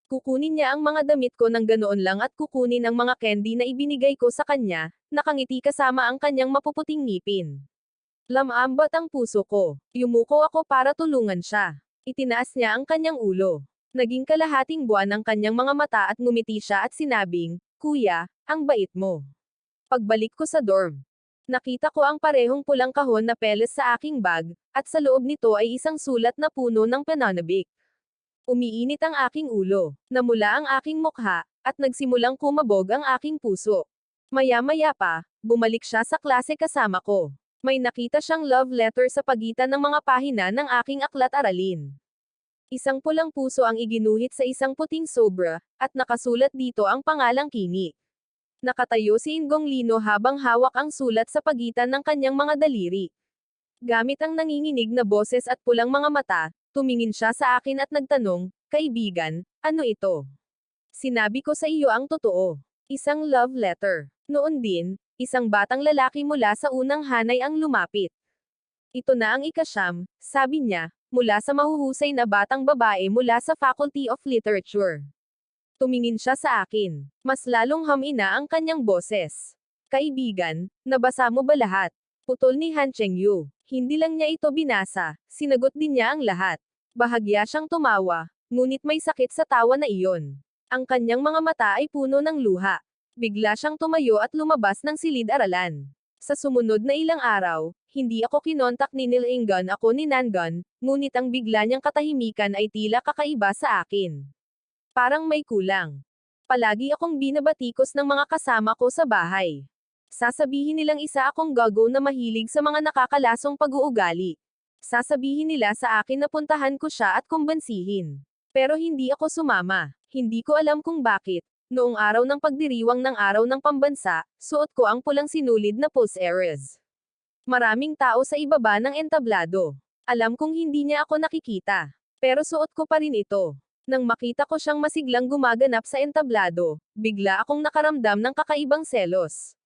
Kukunin niya ang mga damit ko ng ganoon lang at kukunin ang mga candy na ibinigay ko sa kanya, nakangiti kasama ang kanyang mapuputing ngipin. Lamambot ang puso ko. Yumuko ako para tulungan siya. Itinaas niya ang kanyang ulo. Naging kalahating buwan ang kanyang mga mata at ngumiti siya at sinabing, "Kuya, ang bait mo." Pagbalik ko sa dorm, nakita ko ang parehong pulang kahon na peles sa aking bag, at sa loob nito ay isang sulat na puno ng pananabik. Umiinit ang aking ulo, namula ang aking mukha, at nagsimulang kumabog ang aking puso. Maya-maya pa, bumalik siya sa klase kasama ko. May nakita siyang love letter sa pagitan ng mga pahina ng aking aklat-aralin. Isang pulang puso ang iginuhit sa isang puting sobra, at nakasulat dito ang pangalang Kingi. Nakatayo si Ingong Lino habang hawak ang sulat sa pagitan ng kanyang mga daliri. Gamit ang nanginginig na boses at pulang mga mata, tumingin siya sa akin at nagtanong, "Kaibigan, ano ito?" Sinabi ko sa iyo ang totoo. Isang love letter. Noon din, isang batang lalaki mula sa unang hanay ang lumapit. "Ito na ang ika-9," sabi niya, mula sa mahuhusay na batang babae mula sa Faculty of Literature. Tumingin siya sa akin. Mas lalong hamina ang kanyang boses. "Kaibigan, nabasa mo ba lahat?" Putol ni Han Chengyu. Hindi lang niya ito binasa, sinagot din niya ang lahat. Bahagya siyang tumawa, ngunit may sakit sa tawa na iyon. Ang kanyang mga mata ay puno ng luha. Bigla siyang tumayo at lumabas ng silid-aralan. Sa sumunod na ilang araw, hindi ako kinontak ni Neil Ingan ako ni Nangan, ngunit ang bigla niyang katahimikan ay tila kakaiba sa akin. Parang may kulang. Palagi akong binabatikos ng mga kasama ko sa bahay. Sasabihin nilang isa akong gago na mahilig sa mga nakakalasong pag-uugali. Sasabihin nila sa akin na puntahan ko siya at kumbansihin. Pero hindi ako sumama. Hindi ko alam kung bakit. Noong araw ng pagdiriwang ng araw ng pambansa, suot ko ang pulang sinulid na pulseras. Maraming tao sa ibaba ng entablado. Alam kong hindi niya ako nakikita. Pero suot ko pa rin ito. Nang makita ko siyang masiglang gumaganap sa entablado, bigla akong nakaramdam ng kakaibang selos.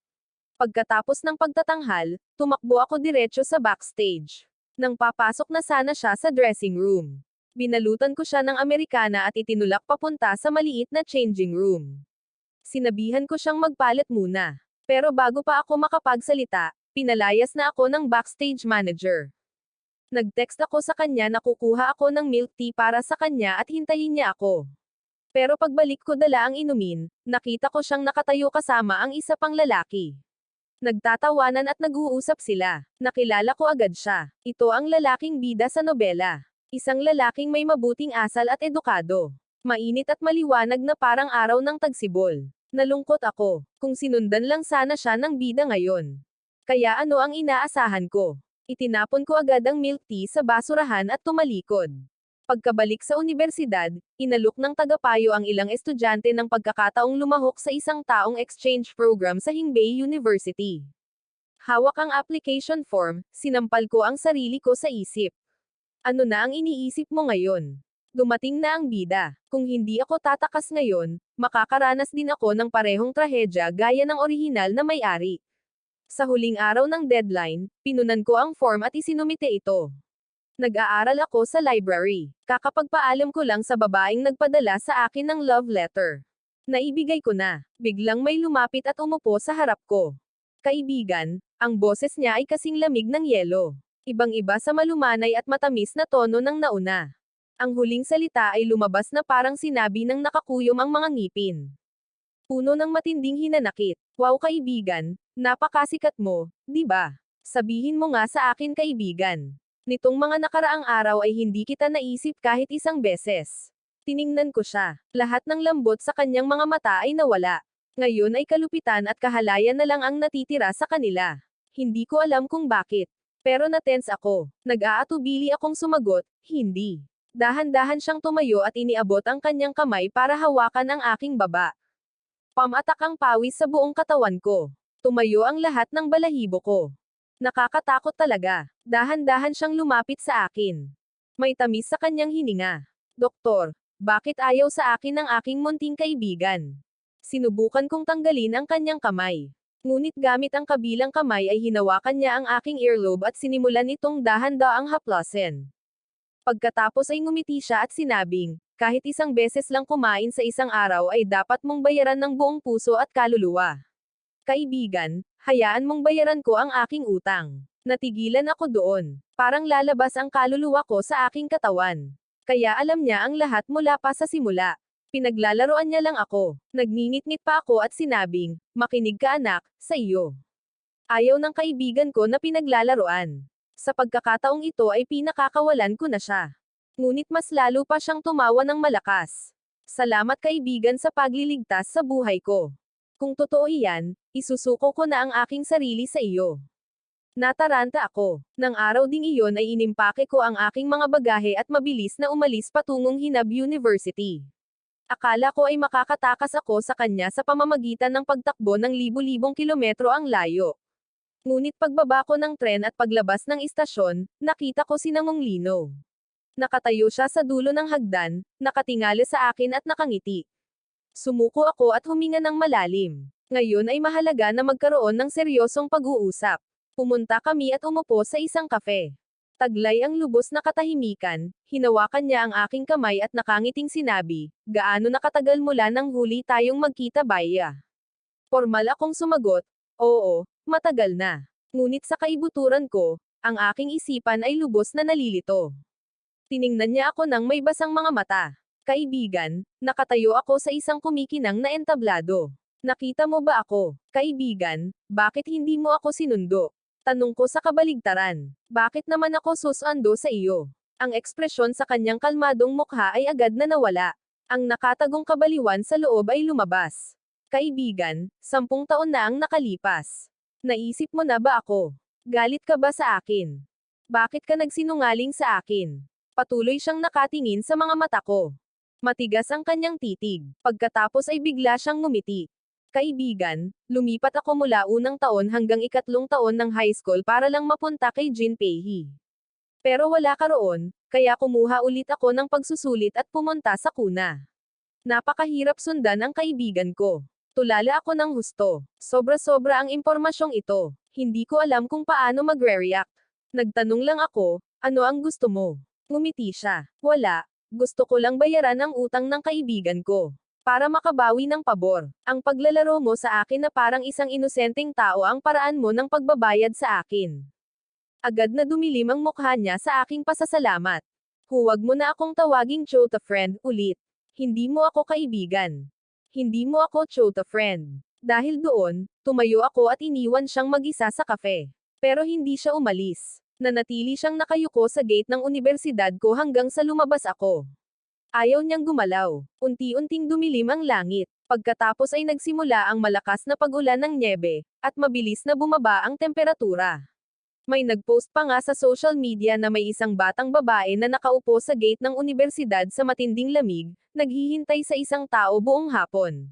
Pagkatapos ng pagtatanghal, tumakbo ako diretso sa backstage. Nang papasok na sana siya sa dressing room, binalutan ko siya ng Amerikana at itinulak papunta sa maliit na changing room. Sinabihan ko siyang magpalit muna. Pero bago pa ako makapagsalita, pinalayas na ako ng backstage manager. Nag-text ako sa kanya na kukuha ako ng milk tea para sa kanya at hintayin niya ako. Pero pagbalik ko dala ang inumin, nakita ko siyang nakatayo kasama ang isa pang lalaki. Nagtatawanan at nag-uusap sila. Nakilala ko agad siya. Ito ang lalaking bida sa nobela. Isang lalaking may mabuting asal at edukado. Mainit at maliwanag na parang araw ng tagsibol. Nalungkot ako, kung sinundan lang sana siya ng bida ngayon. Kaya ano ang inaasahan ko? Itinapon ko agad ang milk tea sa basurahan at tumalikod. Pagkabalik sa universidad, inalok ng tagapayo ang ilang estudyante ng pagkakataong lumahok sa isang taong exchange program sa Hingbei University. Hawak ang application form, sinampal ko ang sarili ko sa isip. Ano na ang iniisip mo ngayon? Dumating na ang bida. Kung hindi ako tatakas ngayon, makakaranas din ako ng parehong trahedya gaya ng orihinal na may-ari. Sa huling araw ng deadline, pinunan ko ang form at isinumite ito. Nag-aaral ako sa library. Kakapagpaalam ko lang sa babaeng nagpadala sa akin ng love letter. Naibigay ko na. Biglang may lumapit at umupo sa harap ko. Kaibigan, ang boses niya ay kasing lamig ng yelo. Ibang-iba sa malumanay at matamis na tono ng nauna. Ang huling salita ay lumabas na parang sinabi ng nakakuyom ang mga ngipin. Puno ng matinding hinanakit. Wow kaibigan, napakasikat mo, di ba? Sabihin mo nga sa akin kaibigan. Nitong mga nakaraang araw ay hindi kita naisip kahit isang beses. Tiningnan ko siya. Lahat ng lambot sa kanyang mga mata ay nawala. Ngayon ay kalupitan at kahalayan na lang ang natitira sa kanila. Hindi ko alam kung bakit. Pero natense ako. Nag-aatubili akong sumagot, hindi. Dahan-dahan siyang tumayo at iniabot ang kanyang kamay para hawakan ang aking baba. Pamatak ang pawis sa buong katawan ko. Tumayo ang lahat ng balahibo ko. Nakakatakot talaga. Dahan-dahan siyang lumapit sa akin. May tamis sa kanyang hininga. Doktor, bakit ayaw sa akin ng aking munting kaibigan? Sinubukan kong tanggalin ang kanyang kamay. Ngunit gamit ang kabilang kamay ay hinawakan niya ang aking earlobe at sinimulan itong dahan-daang haplasin. Pagkatapos ay ngumiti siya at sinabing, kahit isang beses lang kumain sa isang araw ay dapat mong bayaran ng buong puso at kaluluwa. Kaibigan, hayaan mong bayaran ko ang aking utang. Natigilan ako doon. Parang lalabas ang kaluluwa ko sa aking katawan. Kaya alam niya ang lahat mula pa sa simula. Pinaglalaroan niya lang ako. Nagngingit-ngit pa ako at sinabing, makinig ka anak, sa iyo. Ayaw ng kaibigan ko na pinaglalaroan. Sa pagkakataong ito ay pinakakawalan ko na siya. Ngunit mas lalo pa siyang tumawa ng malakas. Salamat kaibigan sa pagliligtas sa buhay ko. Kung totoo iyan, isusuko ko na ang aking sarili sa iyo. Nataranta ako. Nang araw ding iyon ay inimpake ko ang aking mga bagahe at mabilis na umalis patungong Hinab University. Akala ko ay makakatakas ako sa kanya sa pamamagitan ng pagtakbo ng libu-libong kilometro ang layo. Ngunit pagbaba ko ng tren at paglabas ng istasyon, nakita ko si Nangong Lino. Nakatayo siya sa dulo ng hagdan, nakatingala sa akin at nakangiti. Sumuko ako at huminga ng malalim. Ngayon ay mahalaga na magkaroon ng seryosong pag-uusap. Pumunta kami at umupo sa isang kafe. Taglay ang lubos na katahimikan, hinawakan niya ang aking kamay at nakangiting sinabi, gaano nakatagal mula nang huli tayong magkita baya? Formal akong sumagot, oo, matagal na. Ngunit sa kaibuturan ko, ang aking isipan ay lubos na nalilito. Tiningnan niya ako ng may basang mga mata. Kaibigan, nakatayo ako sa isang kumikinang na entablado. Nakita mo ba ako? Kaibigan, bakit hindi mo ako sinundo? Tanong ko sa kabaligtaran. Bakit naman ako susando sa iyo? Ang ekspresyon sa kanyang kalmadong mukha ay agad na nawala. Ang nakatagong kabaliwan sa loob ay lumabas. Kaibigan, 10 taon na ang nakalipas. Naisip mo na ba ako? Galit ka ba sa akin? Bakit ka nagsinungaling sa akin? Patuloy siyang nakatingin sa mga mata ko. Matigas ang kanyang titig. Pagkatapos ay bigla siyang ngumiti. Kaibigan, lumipat ako mula unang taon hanggang ikatlong taon ng high school para lang mapunta kay Jinpei. Pero wala ka roon, kaya kumuha ulit ako ng pagsusulit at pumunta sa kuna. Napakahirap sundan ang kaibigan ko. Tulala ako ng husto. Sobra-sobra ang impormasyong ito. Hindi ko alam kung paano magre-react. Nagtanong lang ako, ano ang gusto mo? Ngumiti siya. Wala. Gusto ko lang bayaran ang utang ng kaibigan ko. Para makabawi ng pabor. Ang paglalaro mo sa akin na parang isang inosenteng tao ang paraan mo ng pagbabayad sa akin. Agad na dumilim ang mukha niya sa aking pasasalamat. Huwag mo na akong tawaging chota friend ulit. Hindi mo ako kaibigan. Hindi mo ako chota friend. Dahil doon, tumayo ako at iniwan siyang mag-isa sa kafe. Pero hindi siya umalis. Nanatili siyang nakayuko sa gate ng universidad ko hanggang sa lumabas ako. Ayaw niyang gumalaw. Unti-unting dumilim ang langit. Pagkatapos ay nagsimula ang malakas na pag-ulan ng nyebe, at mabilis na bumaba ang temperatura. May nagpost pa nga sa social media na may isang batang babae na nakaupo sa gate ng universidad sa matinding lamig, naghihintay sa isang tao buong hapon.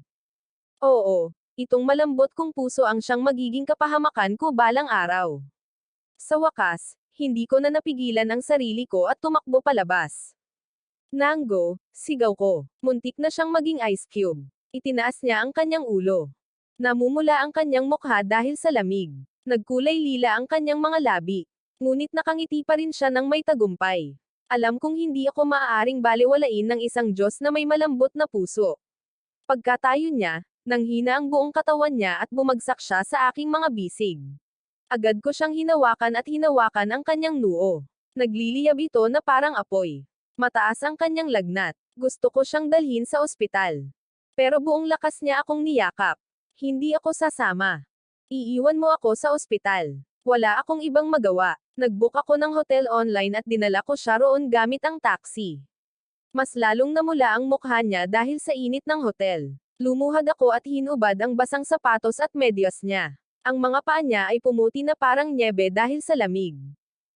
Oo, itong malambot kong puso ang siyang magiging kapahamakan ko balang araw. Sa wakas, hindi ko na napigilan ang sarili ko at tumakbo palabas. Nango, sigaw ko. Muntik na siyang maging ice cube. Itinaas niya ang kanyang ulo. Namumula ang kanyang mukha dahil sa lamig. Nagkulay lila ang kanyang mga labi. Ngunit nakangiti pa rin siya ng may tagumpay. Alam kong hindi ako maaaring balewalain ng isang Diyos na may malambot na puso. Pagkatayo niya, nanghina ang buong katawan niya at bumagsak siya sa aking mga bisig. Agad ko siyang hinawakan at hinawakan ang kanyang noo. Nagliliyab ito na parang apoy. Mataas ang kanyang lagnat. Gusto ko siyang dalhin sa ospital. Pero buong lakas niya akong niyakap. Hindi ako sasama. Iiwan mo ako sa ospital. Wala akong ibang magawa. Nagbook ako ng hotel online at dinala ko siya roon gamit ang taxi. Mas lalong namula ang mukha niya dahil sa init ng hotel. Lumuhad ako at hinubad ang basang sapatos at medyas niya. Ang mga paa niya ay pumuti na parang nyebe dahil sa lamig.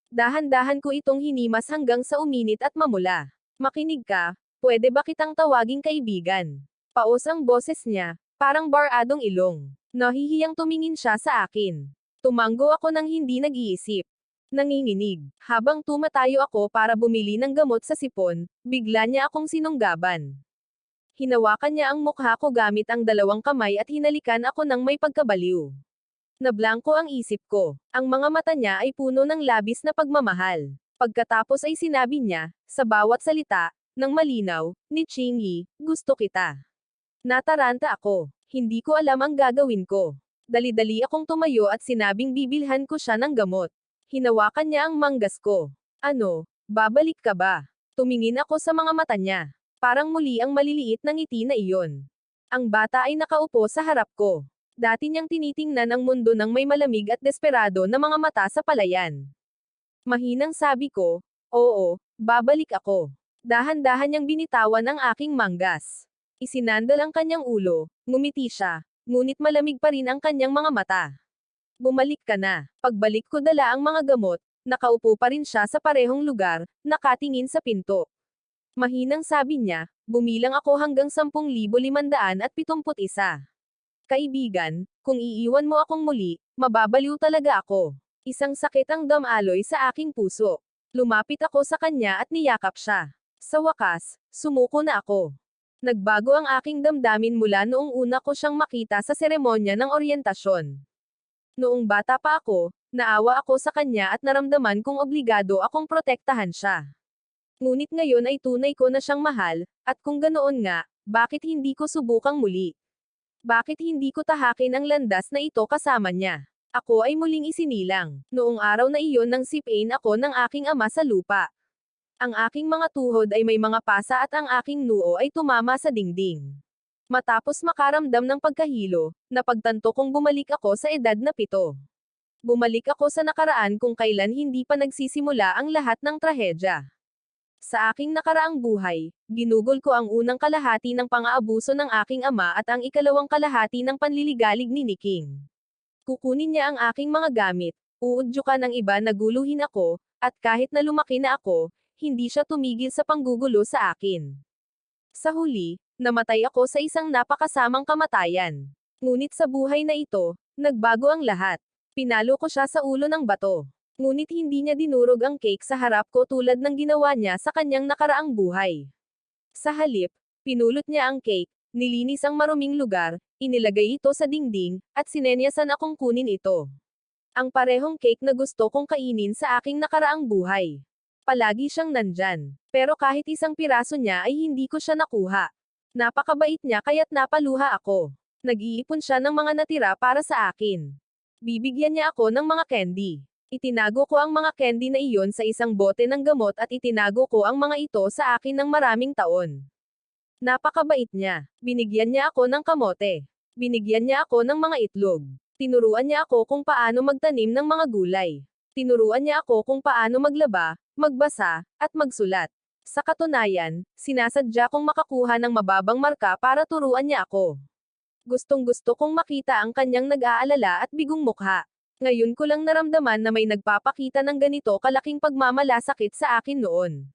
Dahan-dahan ko itong hinimas hanggang sa uminit at mamula. Makinig ka, pwede ba kitang tawaging kaibigan? Paos ang boses niya, parang baradong ilong. Nahihiyang tumingin siya sa akin. Tumanggo ako ng hindi nag-iisip. Nanginginig. Habang tumatayo ako para bumili ng gamot sa sipon, bigla niya akong sinunggaban. Hinawakan niya ang mukha ko gamit ang dalawang kamay at hinalikan ako ng may pagkabaliw. Nablangko ang isip ko. Ang mga mata niya ay puno ng labis na pagmamahal. Pagkatapos ay sinabi niya, sa bawat salita, ng malinaw, ni Qingyi, gusto kita. Nataranta ako. Hindi ko alam ang gagawin ko. Dali-dali akong tumayo at sinabing bibilhan ko siya ng gamot. Hinawakan niya ang manggas ko. Ano, babalik ka ba? Tumingin ako sa mga mata niya. Parang muli ang maliliit na ngiti na iyon. Ang bata ay nakaupo sa harap ko. Dati niyang tinitingnan ang mundo ng may malamig at desperado na mga mata sa palayan. Mahinang sabi ko, oo, babalik ako. Dahan-dahan niyang binitawan ang aking manggas. Isinandal ang kanyang ulo, ngumiti siya, ngunit malamig pa rin ang kanyang mga mata. Bumalik ka na. Pagbalik ko dala ang mga gamot, nakaupo pa rin siya sa parehong lugar, nakatingin sa pinto. Mahinang sabi niya, bumilang ako hanggang 10,571. Kaibigan, kung iiwan mo akong muli, mababaliw talaga ako. Isang sakit ang damaloy sa aking puso. Lumapit ako sa kanya at niyakap siya. Sa wakas, sumuko na ako. Nagbago ang aking damdamin mula noong una ko siyang makita sa seremonya ng oryentasyon. Noong bata pa ako, naawa ako sa kanya at naramdaman kong obligado akong protektahan siya. Ngunit ngayon ay tunay ko na siyang mahal, at kung ganoon nga, bakit hindi ko subukang muli? Bakit hindi ko tahakin ang landas na ito kasama niya? Ako ay muling isinilang. Noong araw na iyon nang sipain ako ng aking ama sa lupa. Ang aking mga tuhod ay may mga pasa at ang aking noo ay tumama sa dingding. Matapos makaramdam ng pagkahilo, napagtanto kong bumalik ako sa edad na 7. Bumalik ako sa nakaraan kung kailan hindi pa nagsisimula ang lahat ng trahedya. Sa aking nakaraang buhay, ginugol ko ang unang kalahati ng pang-aabuso ng aking ama at ang ikalawang kalahati ng panliligalig ni Niking. Kukunin niya ang aking mga gamit, Uudyukan ng iba na guluhin ako, at kahit na lumaki na ako, hindi siya tumigil sa panggugulo sa akin. Sa huli, namatay ako sa isang napakasamang kamatayan. Ngunit sa buhay na ito, nagbago ang lahat. Pinalo ko siya sa ulo ng bato. Ngunit hindi niya dinurog ang cake sa harap ko tulad ng ginawa niya sa kanyang nakaraang buhay. Sa halip, pinulot niya ang cake, nilinis ang maruming lugar, inilagay ito sa dingding, at sinenyasan akong kunin ito. Ang parehong cake na gusto kong kainin sa aking nakaraang buhay. Palagi siyang nandyan. Pero kahit isang piraso niya ay hindi ko siya nakuha. Napakabait niya kaya't napaluha ako. Nag-iipon siya ng mga natira para sa akin. Bibigyan niya ako ng mga candy. Itinago ko ang mga candy na iyon sa isang bote ng gamot at itinago ko ang mga ito sa akin ng maraming taon. Napakabait niya. Binigyan niya ako ng kamote. Binigyan niya ako ng mga itlog. Tinuruan niya ako kung paano magtanim ng mga gulay. Tinuruan niya ako kung paano maglaba, magbasa, at magsulat. Sa katunayan, sinasadya kong makakuha ng mababang marka para turuan niya ako. Gustong-gusto kong makita ang kanyang nag-aalala at bigong mukha. Ngayon ko lang naramdaman na may nagpapakita ng ganito kalaking pagmamalasakit sa akin noon.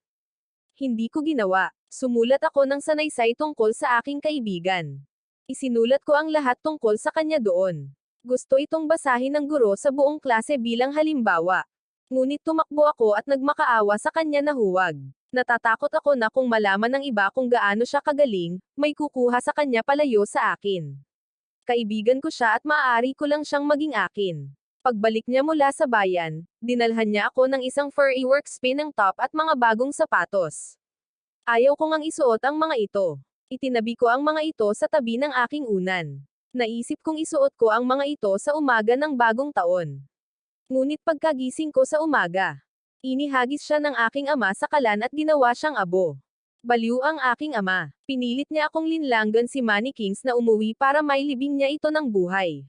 Hindi ko ginawa. Sumulat ako ng sanaysay tungkol sa aking kaibigan. Isinulat ko ang lahat tungkol sa kanya doon. Gusto itong basahin ng guro sa buong klase bilang halimbawa. Ngunit tumakbo ako at nagmakaawa sa kanya na huwag. Natatakot ako na kung malaman ng iba kung gaano siya kagaling, may kukuha sa kanya palayo sa akin. Kaibigan ko siya at maaari ko lang siyang maging akin. Pagbalik niya mula sa bayan, dinalhan niya ako ng isang furry workspin ng top at mga bagong sapatos. Ayaw ko ngang isuot ang mga ito. Itinabi ko ang mga ito sa tabi ng aking unan. Naisip kong isuot ko ang mga ito sa umaga ng bagong taon. Ngunit pagkagising ko sa umaga, inihagis siya ng aking ama sa kalan at ginawa siyang abo. Baliw ang aking ama. Pinilit niya akong linlanggan si Manny Kings na umuwi para mailibing niya ito ng buhay.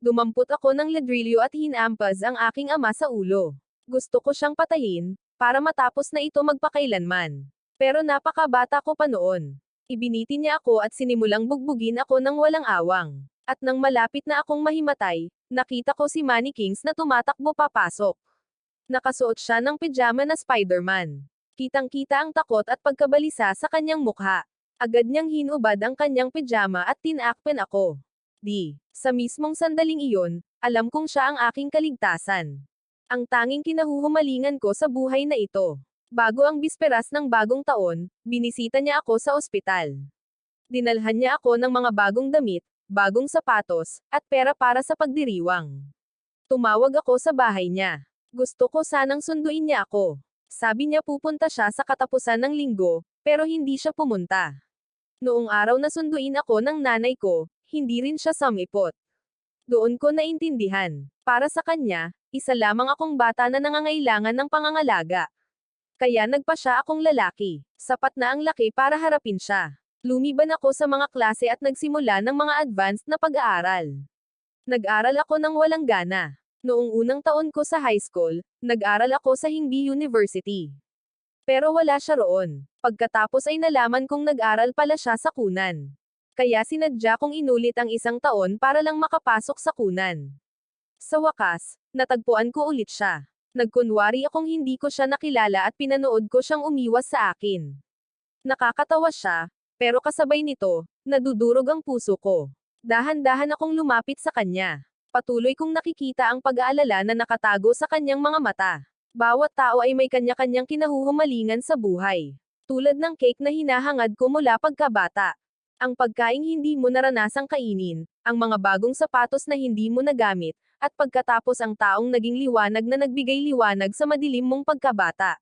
Dumampot ako ng ladrilyo at hinampas ang aking ama sa ulo. Gusto ko siyang patayin, para matapos na ito magpakailanman. Pero napakabata ko pa noon. Ibiniti niya ako at sinimulang bugbugin ako ng walang awang. At nang malapit na akong mahimatay, nakita ko si Manny Kings na tumatakbo papasok. Nakasuot siya ng pijama na Spider-Man. Kitang-kita ang takot at pagkabalisa sa kanyang mukha. Agad niyang hinubad ang kanyang pijama at tinakpan ako. Sa mismong sandaling iyon, alam kong siya ang aking kaligtasan. Ang tanging kinahuhumalingan ko sa buhay na ito. Bago ang bisperas ng bagong taon, binisita niya ako sa ospital. Dinalhan niya ako ng mga bagong damit, bagong sapatos, at pera para sa pagdiriwang. Tumawag ako sa bahay niya. Gusto ko sanang sunduin niya ako. Sabi niya pupunta siya sa katapusan ng linggo, pero hindi siya pumunta. Noong araw na sunduin ako ng nanay ko, hindi rin siya sumipot. Doon ko naintindihan. Para sa kanya, isa lamang akong bata na nangangailangan ng pangangalaga. Kaya nagpa siya akong lalaki. Sapat na ang laki para harapin siya. Lumiban ako sa mga klase at nagsimula ng mga advanced na pag-aaral. Nag-aral ako ng walang gana. Noong unang taon ko sa high school, nag-aral ako sa Hingbi University. Pero wala siya roon. Pagkatapos ay nalaman kong nag-aral pala siya sa Kunan. Kaya sinadya kong inulit ang isang taon para lang makapasok sa Kunan. Sa wakas, natagpuan ko ulit siya. Nagkunwari akong hindi ko siya nakilala at pinanood ko siyang umiwas sa akin. Nakakatawa siya, pero kasabay nito, nadudurog ang puso ko. Dahan-dahan akong lumapit sa kanya. Patuloy kong nakikita ang pag-aalala na nakatago sa kanyang mga mata. Bawat tao ay may kanya-kanyang kinahuhumalingan sa buhay. Tulad ng cake na hinahangad ko mula pagkabata. Ang pagkaing hindi mo naranasang kainin, ang mga bagong sapatos na hindi mo nagamit, at pagkatapos ang taong naging liwanag na nagbigay liwanag sa madilim mong pagkabata.